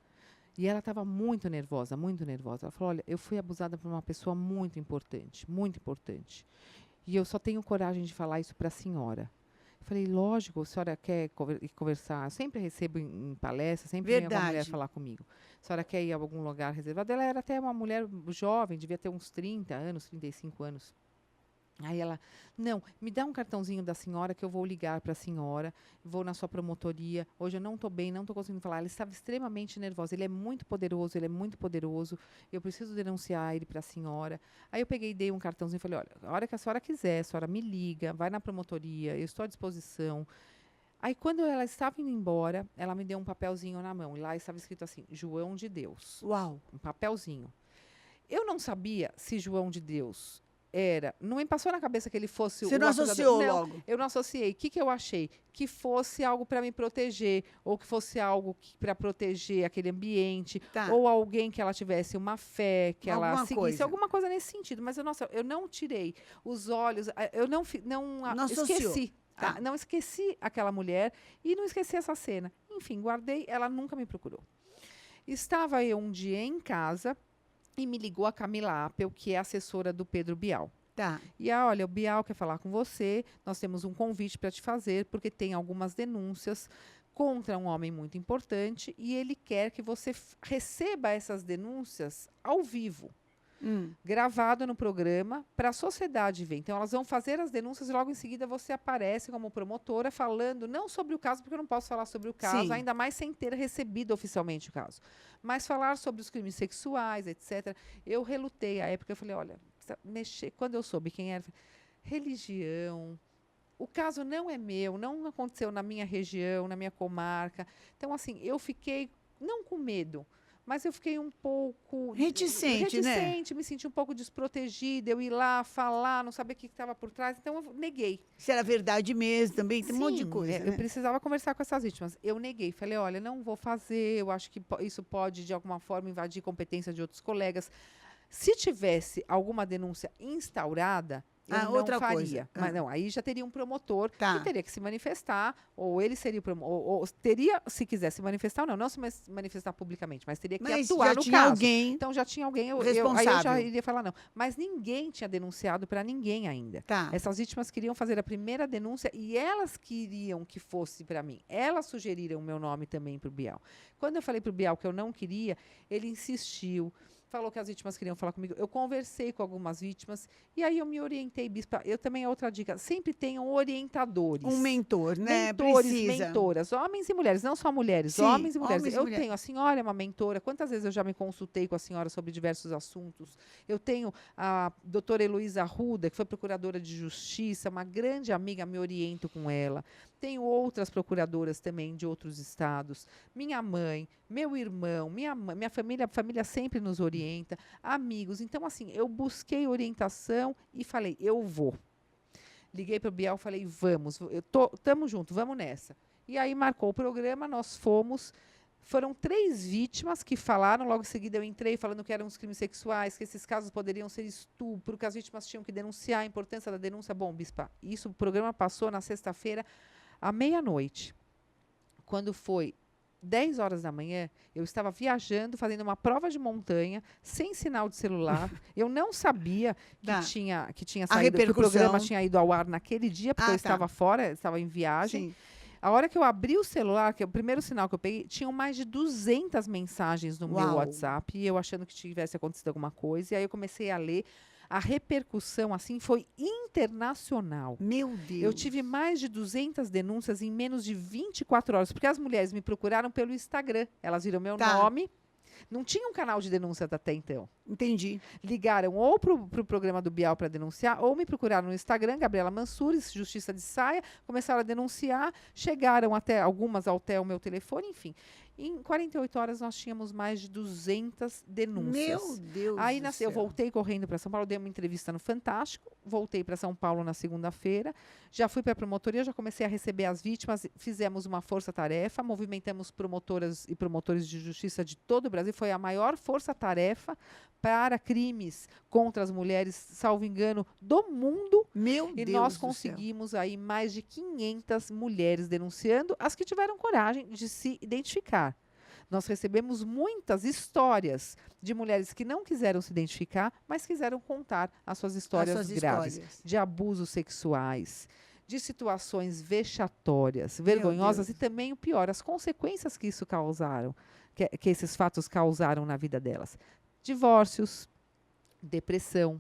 E ela estava muito nervosa, muito nervosa. Ela falou, olha, eu fui abusada por uma pessoa muito importante, muito importante. E eu só tenho coragem de falar isso para a senhora. Eu falei, lógico, a senhora quer conversar? Eu sempre recebo em palestra, sempre vem alguma mulher Verdade. falar comigo. A senhora quer ir a algum lugar reservado? Ela era até uma mulher jovem, devia ter uns 30 anos, 35 anos. Aí ela, não, me dá um cartãozinho da senhora que eu vou ligar para a senhora, vou na sua promotoria, hoje eu não estou bem, não estou conseguindo falar. Ela estava extremamente nervosa, ele é muito poderoso, eu preciso denunciar ele para a senhora. Aí eu peguei e dei um cartãozinho e falei, olha, a hora que a senhora quiser, a senhora me liga, vai na promotoria, eu estou à disposição. Aí quando ela estava indo embora, ela me deu um papelzinho na mão, e lá estava escrito assim, João de Deus, Uau. um papelzinho. Eu não sabia se João de Deus era. Não me passou na cabeça que ele fosse Você o não acusador. associou Não, logo? eu não associei. O que, que eu achei? Que fosse algo para me proteger, ou que fosse algo para proteger aquele ambiente, Tá. ou alguém que ela tivesse uma fé, que ela Alguma seguisse, coisa. alguma coisa nesse sentido. Mas, nossa, eu não tirei os olhos, eu não, Não associou. esqueci. Tá. Não esqueci aquela mulher e não esqueci essa cena. Enfim, guardei, ela nunca me procurou. Estava eu um dia em casa e me ligou a Camila Appel, que é assessora do Pedro Bial. Tá. E olha, o Bial quer falar com você, nós temos um convite para te fazer, porque tem algumas denúncias contra um homem muito importante e ele quer que você receba essas denúncias ao vivo, gravado no programa, para a sociedade ver. Então, elas vão fazer as denúncias e logo em seguida você aparece como promotora falando, não sobre o caso, porque eu não posso falar sobre o caso, Sim. ainda mais sem ter recebido oficialmente o caso, mas falar sobre os crimes sexuais, etc. Eu relutei à época, eu falei, olha, mexer, quando eu soube quem era, religião, o caso não é meu, não aconteceu na minha região, na minha comarca. Então, assim, eu fiquei, não com medo, mas eu fiquei um pouco Reticente, né? me senti um pouco desprotegida, eu ir lá falar, não sabia o que estava por trás, então eu neguei. Se era verdade mesmo também, tem um monte de Sim, coisa, eu né? precisava conversar com essas vítimas. Eu neguei, falei, olha, não vou fazer, eu acho que isso pode, de alguma forma, invadir competência de outros colegas. Se tivesse alguma denúncia instaurada, eu não outra faria. coisa. Mas não, aí já teria um promotor Tá. que teria que se manifestar, ou ele seria o promotor, ou teria, se quiser se manifestar, não se manifestar publicamente, mas teria que Mas atuar já no tinha caso. alguém Então já tinha alguém, aí eu responsável. já iria falar não. Mas ninguém tinha denunciado para ninguém ainda. Tá. Essas vítimas queriam fazer a primeira denúncia e elas queriam que fosse para mim. Elas sugeriram o meu nome também para o Bial. Quando eu falei para o Bial que eu não queria, ele insistiu, falou que as vítimas queriam falar comigo. Eu conversei com algumas vítimas e aí eu me orientei, Bispa. Eu também, outra dica, sempre tenham orientadores. Um mentor, né? Mentores, Precisa. mentoras, homens e mulheres, não só mulheres, Sim, homens e mulheres. homens e Eu mulheres. tenho, a senhora é uma mentora, quantas vezes eu já me consultei com a senhora sobre diversos assuntos. Eu tenho a doutora Heloísa Arruda, que foi procuradora de justiça, uma grande amiga, me oriento com ela. Tenho outras procuradoras também de outros estados. Minha mãe, meu irmão, minha família, a família sempre nos orienta, amigos. Então, assim, eu busquei orientação e falei, eu vou. Liguei para o Bial, falei, vamos, tamo junto, vamos nessa. E aí marcou o programa, nós fomos. Foram 3 vítimas que falaram, logo em seguida eu entrei falando que eram os crimes sexuais, que esses casos poderiam ser estupro, que as vítimas tinham que denunciar, a importância da denúncia. Bom, Bispa, isso o programa passou na sexta-feira à meia-noite. Quando foi 10 horas da manhã, eu estava viajando, fazendo uma prova de montanha, sem sinal de celular. Eu não sabia Tá. que tinha saído, que o programa repercussão. tinha ido ao ar naquele dia, porque eu tá. estava fora, estava em viagem. Sim. A hora que eu abri o celular, que é o primeiro sinal que eu peguei, tinham mais de 200 mensagens no meu Uau. WhatsApp, e eu achando que tivesse acontecido alguma coisa. E aí eu comecei a ler. A repercussão, assim, foi internacional. Meu Deus. Eu tive mais de 200 denúncias em menos de 24 horas, porque as mulheres me procuraram pelo Instagram. Elas viram meu Tá. nome. Não tinha um canal de denúncia até então. Entendi. Ligaram ou para o programa do Bial para denunciar, ou me procuraram no Instagram, Gabriela Mansures, Justiça de Saia, começaram a denunciar, chegaram algumas até o meu telefone, enfim. Em 48 horas nós tínhamos mais de 200 denúncias. Meu Deus Aí do eu céu. voltei correndo para São Paulo, dei uma entrevista no Fantástico, voltei para São Paulo na segunda-feira, já fui para a promotoria, já comecei a receber as vítimas, fizemos uma força-tarefa, movimentamos promotoras e promotores de justiça de todo o Brasil, foi a maior força-tarefa para crimes contra as mulheres, salvo engano, do mundo. Meu E Deus nós do céu. conseguimos aí mais de 500 mulheres denunciando, as que tiveram coragem de se identificar. Nós recebemos muitas histórias de mulheres que não quiseram se identificar, mas quiseram contar as suas histórias As suas graves, histórias. de abusos sexuais, de situações vexatórias, Meu vergonhosas Deus. e também o pior, as consequências que isso causaram, que esses fatos causaram na vida delas. Divórcios, depressão,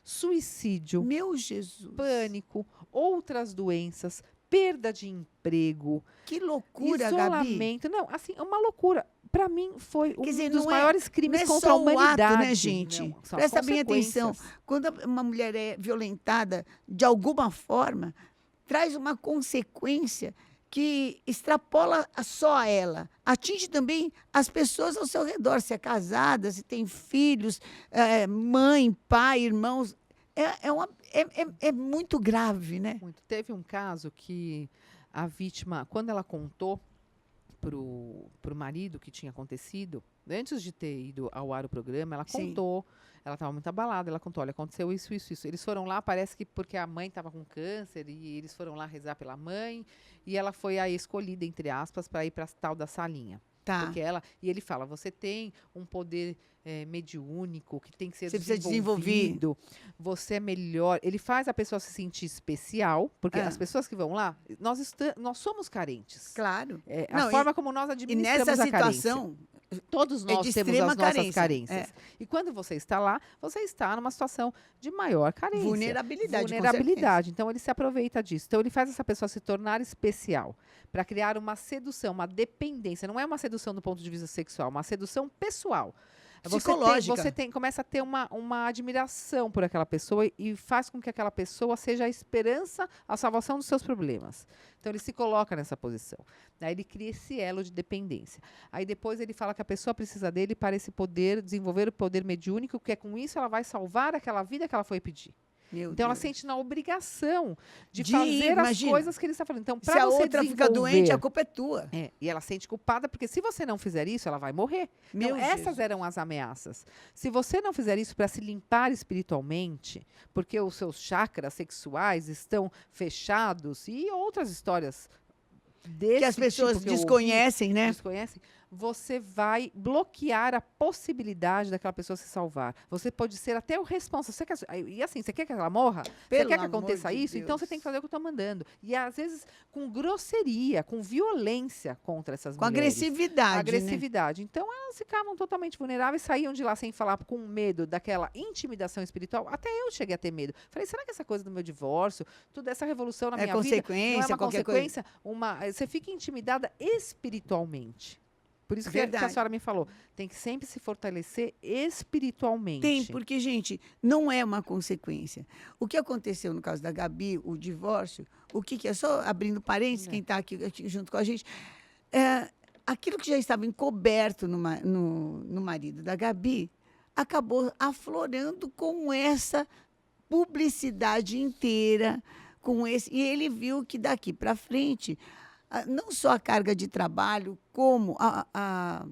suicídio, Meu Jesus. pânico, outras doenças, perda de emprego, Que loucura, Gabi. isolamento. Não, assim, é uma loucura. Para mim, foi um dizer, dos não é- maiores Não crimes é contra só a o ato, humanidade. né, gente? Não, são as Presta bem atenção. consequências. Quando uma mulher é violentada de alguma forma, traz uma consequência que extrapola só a ela. Atinge também as pessoas ao seu redor, se é casada, se tem filhos, mãe, pai, irmãos. É muito grave, né? Muito. Teve um caso que a vítima, quando ela contou pro marido que tinha acontecido, antes de ter ido ao ar o programa, ela Sim. contou, ela estava muito abalada, ela contou, olha, aconteceu isso, isso, isso. Eles foram lá, parece que porque a mãe estava com câncer, e eles foram lá rezar pela mãe, e ela foi a escolhida, entre aspas, para ir para a tal da salinha. Tá. Porque e ele fala, você tem um poder mediúnico que tem que ser Você precisa desenvolvido, você é melhor. Ele faz a pessoa se sentir especial, porque Ah. as pessoas que vão lá, nós somos carentes. Claro. A Não, forma como nós E administramos nessa a carência. situação, Todos nós de temos extrema as nossas carência. carências. E quando você está lá, você está numa situação de maior carência. vulnerabilidade, com Vulnerabilidade. Então, ele se aproveita disso. Então, ele faz essa pessoa se tornar especial para criar uma sedução, uma dependência. Não é uma sedução do ponto de vista sexual, uma sedução pessoal. Psicológica. Começa a ter uma admiração por aquela pessoa e faz com que aquela pessoa seja a esperança, a salvação dos seus problemas. Então, ele se coloca nessa posição. Aí ele cria esse elo de dependência. Aí depois ele fala que a pessoa precisa dele para esse poder, desenvolver o poder mediúnico, que com isso ela vai salvar aquela vida que ela foi pedir. Meu Então, ela Deus. sente na obrigação de De fazer ir, as imagina. coisas que ele está falando. Então, Se para a você outra fica desenvolver... doente, a culpa é tua. E ela sente culpada, porque se você não fizer isso, ela vai morrer. Então, Meu essas Jesus. eram as ameaças. Se você não fizer isso para se limpar espiritualmente, porque os seus chakras sexuais estão fechados, e outras histórias desse Que as pessoas tipo que eu ouvi, desconhecem, né? desconhecem, você vai bloquear a possibilidade daquela pessoa se salvar. Você pode ser até o responsável. E assim, você quer que ela morra? Você Pelo quer que amor aconteça de isso? Então Deus. você tem que fazer o que eu estou mandando. E às vezes com grosseria, com violência contra essas Com mulheres. agressividade, né? Agressividade. Então elas ficavam totalmente vulneráveis, saíam de lá sem falar, com medo daquela intimidação espiritual. Até eu cheguei a ter medo. Falei, será que essa coisa do meu divórcio, toda essa revolução na É minha vida, não é consequência, uma qualquer consequência? Você fica intimidada espiritualmente. Por isso que a Verdade. senhora me falou, tem que sempre se fortalecer espiritualmente. Tem, porque, gente, não é uma consequência. O que aconteceu no caso da Gabi, o divórcio, o que é? Só abrindo parênteses, quem está aqui junto com a gente, aquilo que já estava encoberto no marido da Gabi, acabou aflorando com essa publicidade inteira, e ele viu que daqui para frente, não só a carga de trabalho, como a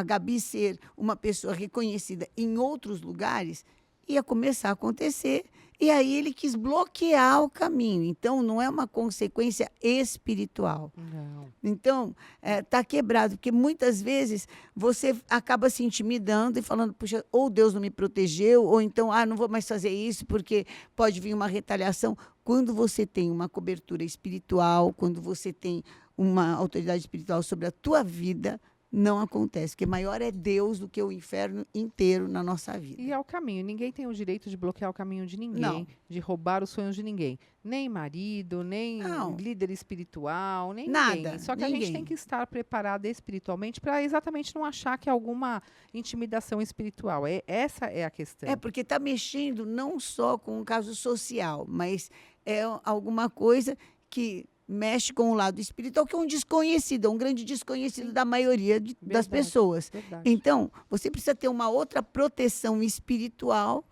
Gabi ser uma pessoa reconhecida em outros lugares, ia começar a acontecer. E aí ele quis bloquear o caminho. Então, não é uma consequência espiritual. Não. Então, está quebrado, porque muitas vezes você acaba se intimidando e falando, puxa, ou Deus não me protegeu, ou então, não vou mais fazer isso porque pode vir uma retaliação. Quando você tem uma cobertura espiritual, quando você tem uma autoridade espiritual sobre a tua vida, não acontece, porque maior é Deus do que o inferno inteiro na nossa vida. E é o caminho. Ninguém tem o direito de bloquear o caminho de ninguém, Não. de roubar os sonhos de ninguém. Nem marido, nem Não. líder espiritual, nem Nada, ninguém. Só que a gente ninguém. tem que estar preparada espiritualmente para exatamente não achar que é alguma intimidação espiritual. Essa é a questão. Porque está mexendo não só com o caso social, mas é alguma coisa que mexe com o lado espiritual, que é um desconhecido, um grande desconhecido da maioria das Verdade, pessoas. Verdade. Então, você precisa ter uma outra proteção espiritual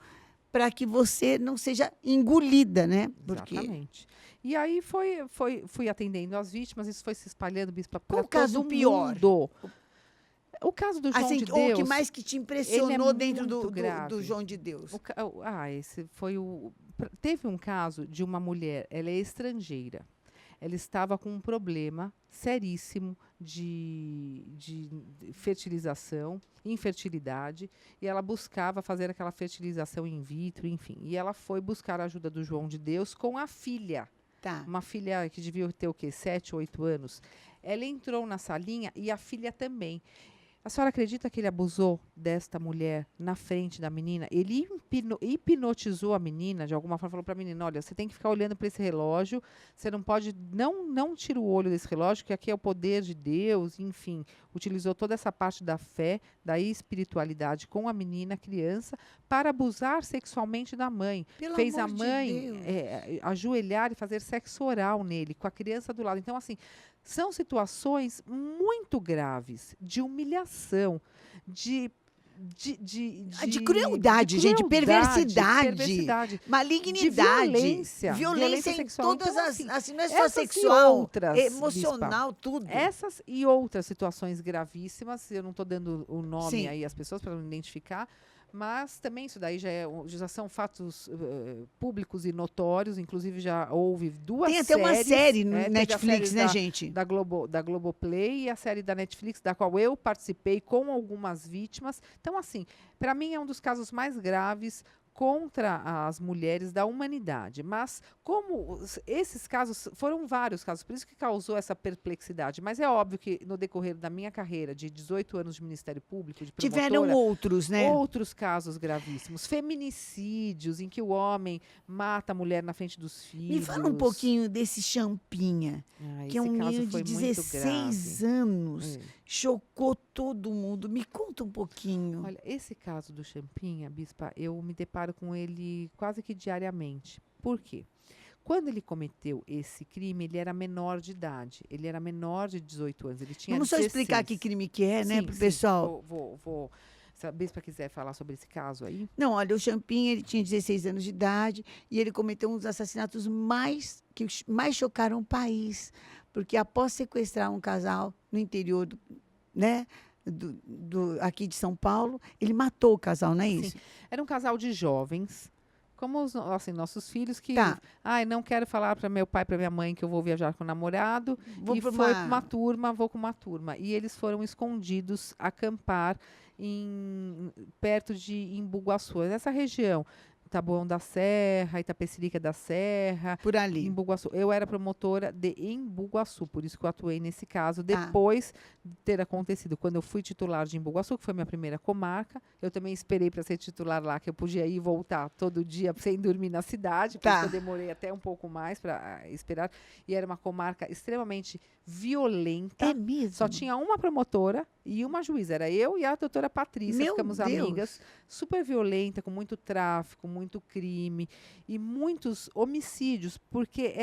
para que você não seja engolida, né? Porque Exatamente. E aí fui atendendo as vítimas, isso foi se espalhando, Bispa, Qual para o caso todo pior? mundo. O caso do João Assim, de ou o que Deus, mais que te ele é impressionou dentro muito do grave. João de Deus? Esse foi teve um caso de uma mulher, ela é estrangeira. Ela estava com um problema seríssimo de fertilização, infertilidade, e ela buscava fazer aquela fertilização in vitro, enfim. E ela foi buscar a ajuda do João de Deus com a filha. Tá. Uma filha que devia ter o quê? 7, 8 anos. Ela entrou na salinha e a filha também. A senhora acredita que ele abusou desta mulher na frente da menina? Ele hipnotizou a menina, de alguma forma, falou para a menina, olha, você tem que ficar olhando para esse relógio, você não pode, não tira o olho desse relógio, que aqui é o poder de Deus, enfim. Utilizou toda essa parte da fé, da espiritualidade com a menina, a criança, para abusar sexualmente da mãe. Pelo Fez a amor de mãe Deus. ajoelhar e fazer sexo oral nele, com a criança do lado. Então, assim, são situações muito graves, de humilhação, de crueldade, gente, perversidade, perversidade, malignidade, de violência em sexual. todas Então, as, assim, não é só essas e sexual, outras, emocional, tudo. essas e outras situações gravíssimas, eu não estou dando o nome Sim. aí às pessoas para não identificar, mas também isso daí já são fatos públicos e notórios, inclusive já houve duas Tem séries. até uma série no teve a Netflix, série né, gente? da Globoplay e a série da Netflix, da qual eu participei com algumas vítimas. Então, assim, para mim é um dos casos mais graves contra as mulheres da humanidade. Mas como esses casos, foram vários casos, por isso que causou essa perplexidade. Mas é óbvio que no decorrer da minha carreira, de 18 anos de Ministério Público, de promotora, Tiveram outros, né? outros casos gravíssimos, feminicídios, em que o homem mata a mulher na frente dos filhos. Me fala um pouquinho desse Champinha, que é um esse caso menino de foi muito 16 grave. anos, chocou todo mundo. Me conta um pouquinho. Olha, esse caso do Champinha, Bispa, eu me deparo com ele quase que diariamente. Por quê? Quando ele cometeu esse crime, ele era menor de idade. Ele era menor de 18 anos. Ele tinha Vamos só 16. explicar que crime que é, né, Sim, pro sim. pessoal. Se a Bispa quiser falar sobre esse caso aí. Não, olha, o Champinha, ele tinha 16 anos de idade e ele cometeu um dos assassinatos que mais chocaram o país. Porque após sequestrar um casal no interior né, aqui de São Paulo, ele matou o casal, não é isso? Sim. Era um casal de jovens, como assim, nossos filhos, que Tá. não quero falar para meu pai, para minha mãe que eu vou viajar com o namorado, Vou e pra foi uma- com uma turma, vou com uma turma. E eles foram escondidos, acampar perto de Embu-Guaçu, nessa região. Taboão da Serra, Itapecerica da Serra, Por ali. Embu-Guaçu. Eu era promotora de Embu-Guaçu, por isso que eu atuei nesse caso. Tá. Depois de ter acontecido, quando eu fui titular de Embu-Guaçu, que foi minha primeira comarca, eu também esperei para ser titular lá, que eu podia ir e voltar todo dia sem dormir na cidade, por Tá. isso que eu demorei até um pouco mais para esperar. E era uma comarca extremamente violenta. É mesmo? Só tinha uma promotora e uma juíza. Era eu e a doutora Patrícia, Meu ficamos Deus. amigas. Super violenta, com muito tráfico, muito crime e muitos homicídios, porque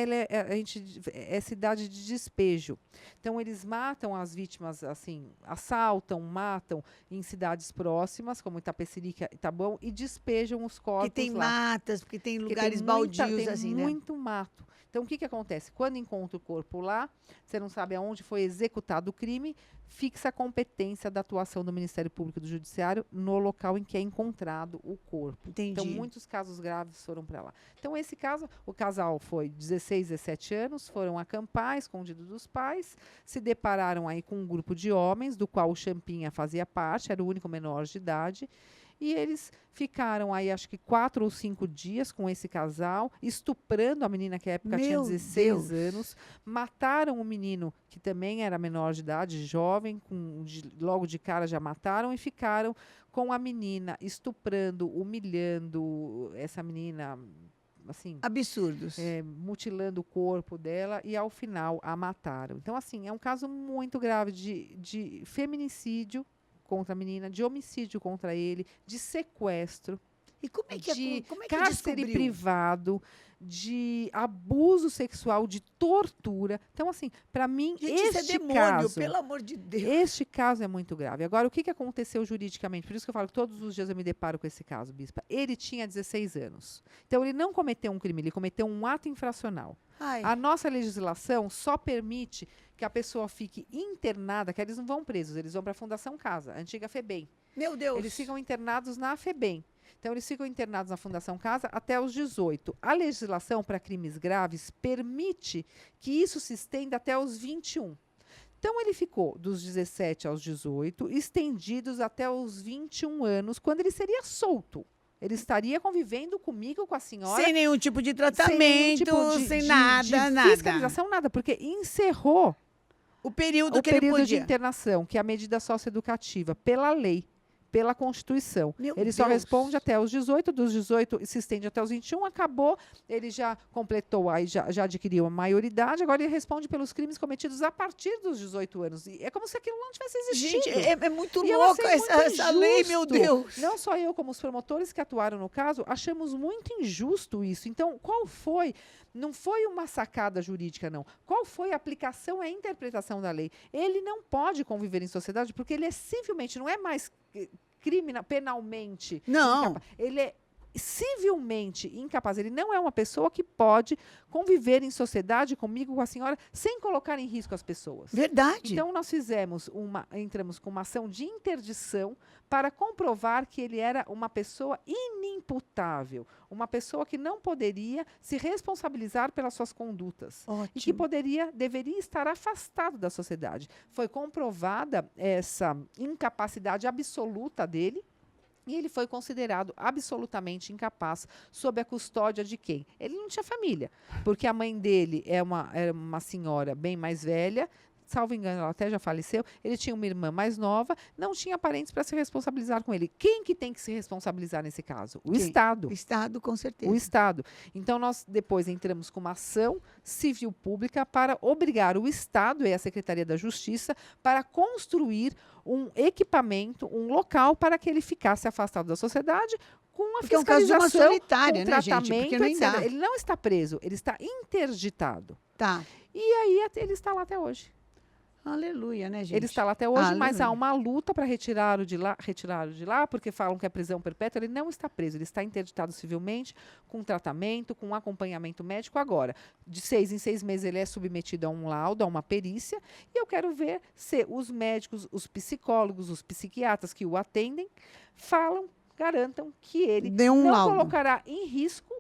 a gente é cidade de despejo. Então, eles matam as vítimas, assim, assaltam, matam em cidades próximas, como Itapecerica e Taboão, e despejam os corpos Porque tem lá. matas, porque tem Porque lugares tem baldios, tem assim, né? muito mato. Então, o que acontece? Quando encontra o corpo lá, você não sabe aonde foi executado o crime, fixa a competência da atuação do Ministério Público e do Judiciário no local em que é encontrado o corpo. Entendi. Então, muitos casos graves foram para lá. Então, esse caso, o casal foi 16, 17 anos, foram acampar, escondido dos pais, se depararam aí com um grupo de homens, do qual o Champinha fazia parte, era o único menor de idade, e eles ficaram aí, acho que 4 ou 5 dias com esse casal, estuprando a menina que à época tinha Meu 16 Deus. anos, mataram o menino que também era menor de idade, jovem, logo de cara já mataram, e ficaram com a menina estuprando, humilhando essa menina, assim, Absurdos. mutilando o corpo dela, e ao final a mataram. Então, assim, é um caso muito grave de feminicídio contra a menina, de homicídio contra ele, de sequestro, E como é que, de como é que cárcere descobriu? privado, de abuso sexual, de tortura. Então, assim, para mim, Gente, isso é este demônio, caso... pelo amor de Deus. Este caso é muito grave. Agora, o que aconteceu juridicamente? Por isso que eu falo que todos os dias eu me deparo com esse caso, Bispa. Ele tinha 16 anos. Então, ele não cometeu um crime, ele cometeu um ato infracional. Ai, A nossa legislação só permite que a pessoa fique internada, que eles não vão presos, eles vão para a Fundação Casa, a antiga FEBEM. meu Deus. Eles ficam internados na FEBEM. Então, eles ficam internados na Fundação Casa até os 18. A legislação para crimes graves permite que isso se estenda até os 21. Então, ele ficou dos 17 aos 18, estendidos até os 21 anos, quando ele seria solto. Ele estaria convivendo comigo, com a senhora. Sem nenhum tipo de sem nenhum tratamento, tipo sem nada, de nada. fiscalização, nada, porque encerrou O período o que ele período de podia. internação, que é a medida socioeducativa, pela lei, pela Constituição. Meu Ele só Deus. responde até os 18, dos 18 se estende até os 21, acabou, ele já completou, aí já adquiriu a maioridade, agora ele responde pelos crimes cometidos a partir dos 18 anos. E é como se aquilo não tivesse existido. Gente, é muito E eu louca achei muito essa lei, meu injusto. Deus. Não só eu, como os promotores que atuaram no caso, achamos muito injusto isso. Então, qual foi? Não foi uma sacada jurídica, não. Qual foi a aplicação e a interpretação da lei? Ele não pode conviver em sociedade porque ele é civilmente, não é mais penalmente Não. incapaz. Ele é civilmente incapaz. Ele não é uma pessoa que pode conviver em sociedade comigo, com a senhora, sem colocar em risco as pessoas. Verdade. Então, nós entramos com uma ação de interdição para comprovar que ele era uma pessoa inimputável, uma pessoa que não poderia se responsabilizar pelas suas condutas e que Ótimo. deveria estar afastado da sociedade. Foi comprovada essa incapacidade absoluta dele. E ele foi considerado absolutamente incapaz sob a custódia de quem? Ele não tinha família, porque a mãe dele era uma senhora bem mais velha, salvo engano, ela até já faleceu. Ele tinha uma irmã mais nova, não tinha parentes para se responsabilizar com ele. Quem que tem que se responsabilizar nesse caso? O Quem? Estado. O Estado, com certeza. O Estado. Então, nós depois entramos com uma ação civil pública para obrigar o Estado e a Secretaria da Justiça para construir um equipamento, um local para que ele ficasse afastado da sociedade com a Porque é um caso de uma fiscalização, solitária, com né, gente? tratamento, Porque nem etc. dá. Ele não está preso, ele está interditado. Tá. E aí ele está lá até hoje. Aleluia, né, gente? Ele está lá até hoje, mas há Aleluia. uma luta para retirá-lo de lá, porque falam que é prisão perpétua. Ele não está preso, ele está interditado civilmente, com tratamento, com acompanhamento médico. Agora, de 6 em 6 meses, ele é submetido a um laudo, a uma perícia, e eu quero ver se os médicos, os psicólogos, os psiquiatras que o atendem, garantam que ele Deu um não laudo. colocará em risco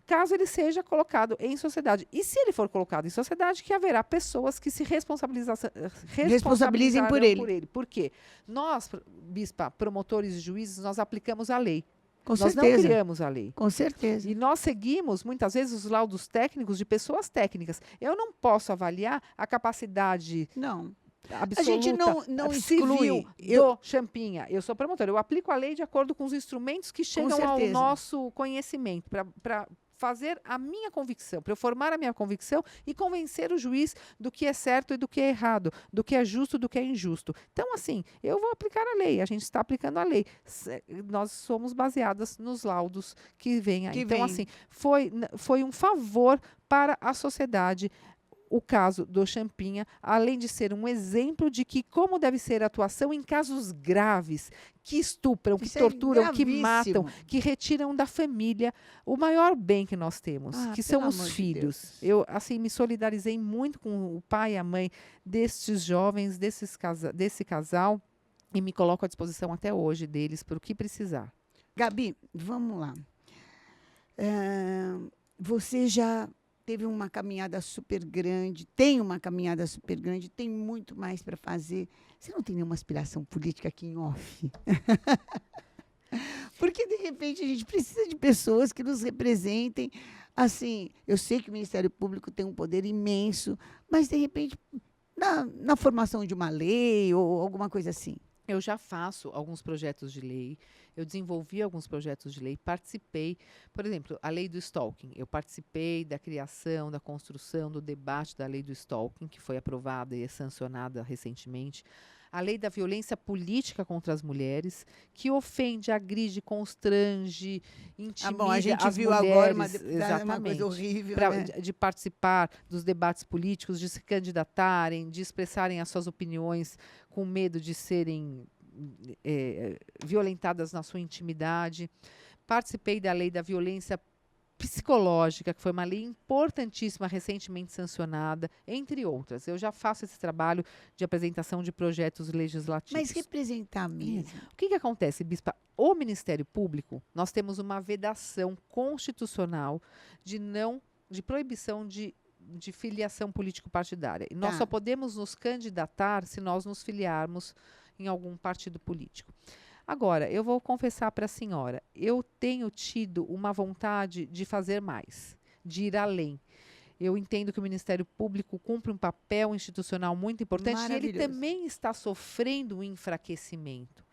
caso ele seja colocado em sociedade. E se ele for colocado em sociedade, que haverá pessoas que se responsabilizem por ele. Por quê? Nós, bispa, promotores e juízes, nós aplicamos a lei. Com Nós não certeza. criamos a lei. Com certeza. E nós seguimos, muitas vezes, os laudos técnicos de pessoas técnicas. Eu não posso avaliar a capacidade Não. absoluta, A gente não civil exclui. do Champinha. Eu sou promotora, eu aplico a lei de acordo com os instrumentos que chegam ao certeza. nosso conhecimento, para fazer a minha convicção, para eu formar a minha convicção e convencer o juiz do que é certo e do que é errado, do que é justo e do que é injusto. Então, assim, eu vou aplicar a lei, a gente está aplicando a lei. Nós somos baseadas nos laudos que vêm aí. Que Então, vem. assim, foi um favor para a sociedade o caso do Champinha, além de ser um exemplo de que como deve ser a atuação em casos graves, que estupram, que Isso é torturam, que gravíssimo. matam, que retiram da família o maior bem que nós temos, que pelo são os amor de filhos. Deus. Eu, assim, me solidarizei muito com o pai e a mãe destes jovens, desse casal, e me coloco à disposição até hoje deles para o que precisar. Gabi, vamos lá. Você já teve uma caminhada super grande, tem uma caminhada super grande, tem muito mais para fazer. Você não tem nenhuma aspiração política aqui em off? Porque, de repente, a gente precisa de pessoas que nos representem. Assim, eu sei que o Ministério Público tem um poder imenso, mas, de repente, na formação de uma lei ou alguma coisa assim. Eu já faço alguns projetos de lei, eu desenvolvi alguns projetos de lei, participei, por exemplo, a lei do stalking. Eu participei da criação, da construção, do debate da lei do stalking, que foi aprovada e sancionada recentemente. A lei da violência política contra as mulheres, que ofende, agride, constrange, intimida A gente as viu mulheres. agora uma deputada, uma Exatamente. coisa horrível. Pra- Né? de participar dos debates políticos, de se candidatarem, de expressarem as suas opiniões com medo de serem violentadas na sua intimidade. Participei da lei da violência psicológica, que foi uma lei importantíssima, recentemente sancionada, entre outras. Eu já faço esse trabalho de apresentação de projetos legislativos. Mas representar mesmo. O que acontece, Bispa? O Ministério Público, nós temos uma vedação constitucional de proibição de filiação político-partidária. E nós Tá. só podemos nos candidatar se nós nos filiarmos em algum partido político. Agora, eu vou confessar para a senhora, eu tenho tido uma vontade de fazer mais, de ir além. Eu entendo que o Ministério Público cumpre um papel institucional muito importante e ele Maravilhoso. também está sofrendo um enfraquecimento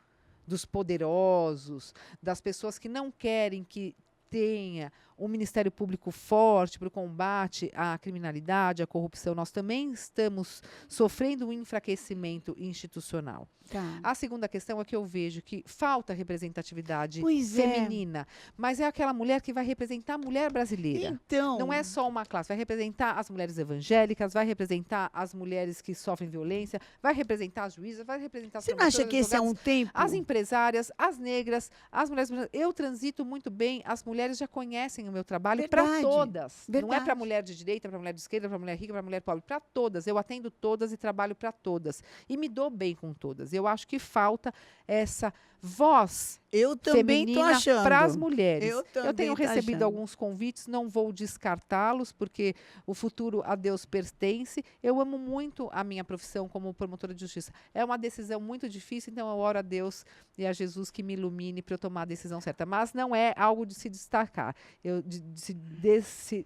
dos poderosos, das pessoas que não querem que tenha um Ministério Público forte para o combate à criminalidade, à corrupção. Nós também estamos sofrendo um enfraquecimento institucional. Tá. A segunda questão é que eu vejo que falta representatividade Pois é. feminina, mas é aquela mulher que vai representar a mulher brasileira. Então, Não é só uma classe, vai representar as mulheres evangélicas, vai representar as mulheres que sofrem violência, vai representar as juízas, vai representar as você não acha promotoras, que esse é advogadas, um tempo? as empresárias, as negras, as mulheres. Eu transito muito bem, as mulheres já conhecem o meu trabalho para Verdade, todas. Não é verdade. para mulher de direita, para mulher de esquerda, para mulher rica, para mulher pobre, para todas. Eu atendo todas e trabalho para todas. E me dou bem com todas. Eu acho que falta essa voz Eu também tô feminina achando. para as mulheres. Eu também tenho tô recebido achando. alguns convites, não vou descartá-los, porque o futuro a Deus pertence. Eu amo muito a minha profissão como promotora de justiça. É uma decisão muito difícil, então eu oro a Deus e a Jesus que me ilumine para eu tomar a decisão certa. Mas não é algo de se destacar, de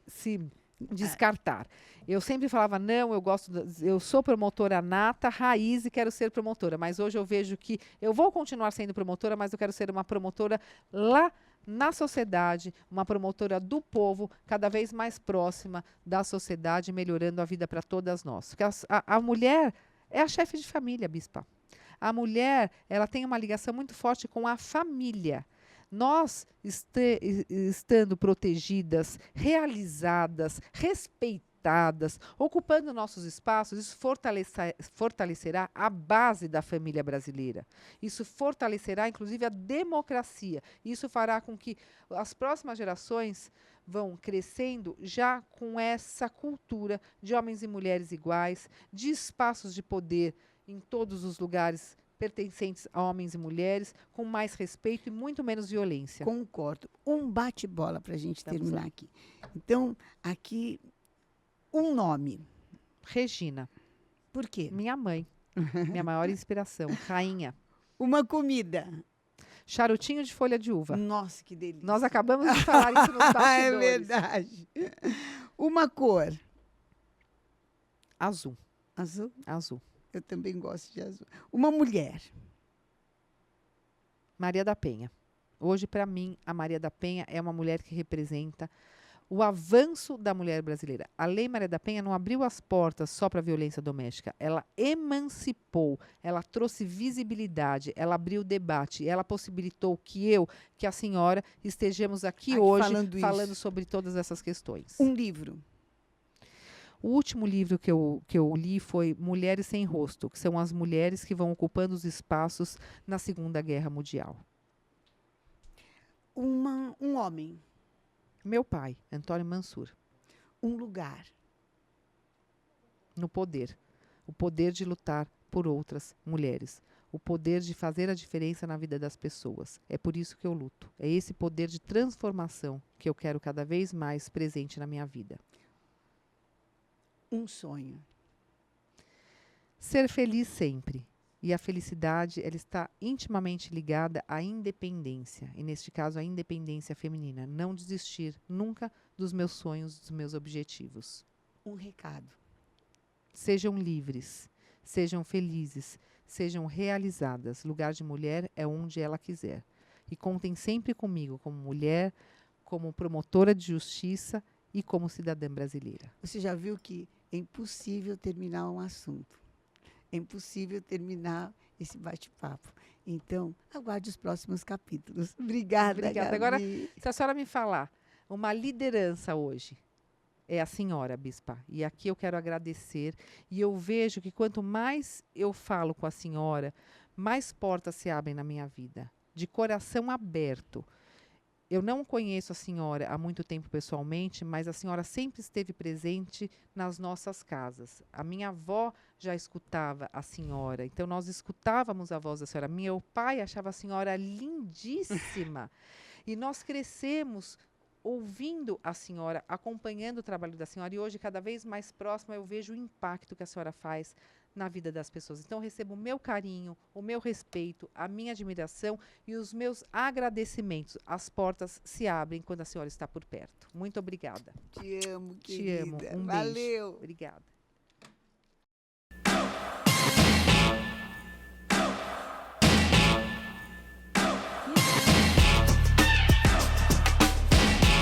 se descartar. Eu sempre falava, não, eu sou promotora nata, raiz e quero ser promotora. Mas hoje eu vejo que eu vou continuar sendo promotora, mas eu quero ser uma promotora lá na sociedade, uma promotora do povo, cada vez mais próxima da sociedade, melhorando a vida para todas nós. Porque a mulher é a chefe de família, Bispa. A mulher, ela tem uma ligação muito forte com a família. Nós, estando protegidas, realizadas, respeitadas, ocupando nossos espaços, isso fortalecerá a base da família brasileira. Isso fortalecerá, inclusive, a democracia. Isso fará com que as próximas gerações vão crescendo já com essa cultura de homens e mulheres iguais, de espaços de poder em todos os lugares pertencentes a homens e mulheres, com mais respeito e muito menos violência. Concordo. Um bate-bola para a gente Vamos terminar lá. aqui. Então, aqui, um nome. Regina, Por quê? minha mãe, minha maior inspiração, rainha. Uma comida. Charutinho de folha de uva. Nossa, que delícia. Nós acabamos de falar isso nos bastidores. É verdade. Uma cor. Azul, Azul? azul. Eu também gosto de azul. Uma mulher. Maria da Penha. Hoje, para mim, a Maria da Penha é uma mulher que representa o avanço da mulher brasileira. A Lei Maria da Penha não abriu as portas só para a violência doméstica. Ela emancipou, ela trouxe visibilidade, ela abriu debate, ela possibilitou que a senhora, estejamos aqui hoje falando isso. sobre todas essas questões. Um livro. O último livro que eu li foi Mulheres Sem Rosto, que são as mulheres que vão ocupando os espaços na Segunda Guerra Mundial. Um homem. Meu pai, Antônio Mansur, Um lugar. no poder. O poder de lutar por outras mulheres. O poder de fazer a diferença na vida das pessoas. É por isso que eu luto. É esse poder de transformação que eu quero cada vez mais presente na minha vida. Um sonho. Ser feliz sempre. E a felicidade, ela está intimamente ligada à independência. E, neste caso, à independência feminina. Não desistir nunca dos meus sonhos, dos meus objetivos. Um recado. Sejam livres, sejam felizes, sejam realizadas. Lugar de mulher é onde ela quiser. E contem sempre comigo como mulher, como promotora de justiça e como cidadã brasileira. Você já viu que é impossível terminar um assunto. É impossível terminar esse bate-papo. Então, aguarde os próximos capítulos. Obrigada, Obrigada. Gabi. Agora, se a senhora me falar uma liderança hoje, é a senhora, Bispa. E aqui eu quero agradecer. E eu vejo que quanto mais eu falo com a senhora, mais portas se abrem na minha vida. De coração aberto. eu não conheço a senhora há muito tempo pessoalmente, mas a senhora sempre esteve presente nas nossas casas. A minha avó já escutava a senhora, então nós escutávamos a voz da senhora. Meu pai achava a senhora lindíssima. E nós crescemos ouvindo a senhora, acompanhando o trabalho da senhora, e hoje, cada vez mais próxima, eu vejo o impacto que a senhora faz na vida das pessoas. Então, eu recebo o meu carinho, o meu respeito, a minha admiração e os meus agradecimentos. As portas se abrem quando a senhora está por perto. Muito obrigada. Te amo, Te amo. querida. Um beijo. Valeu. Obrigada.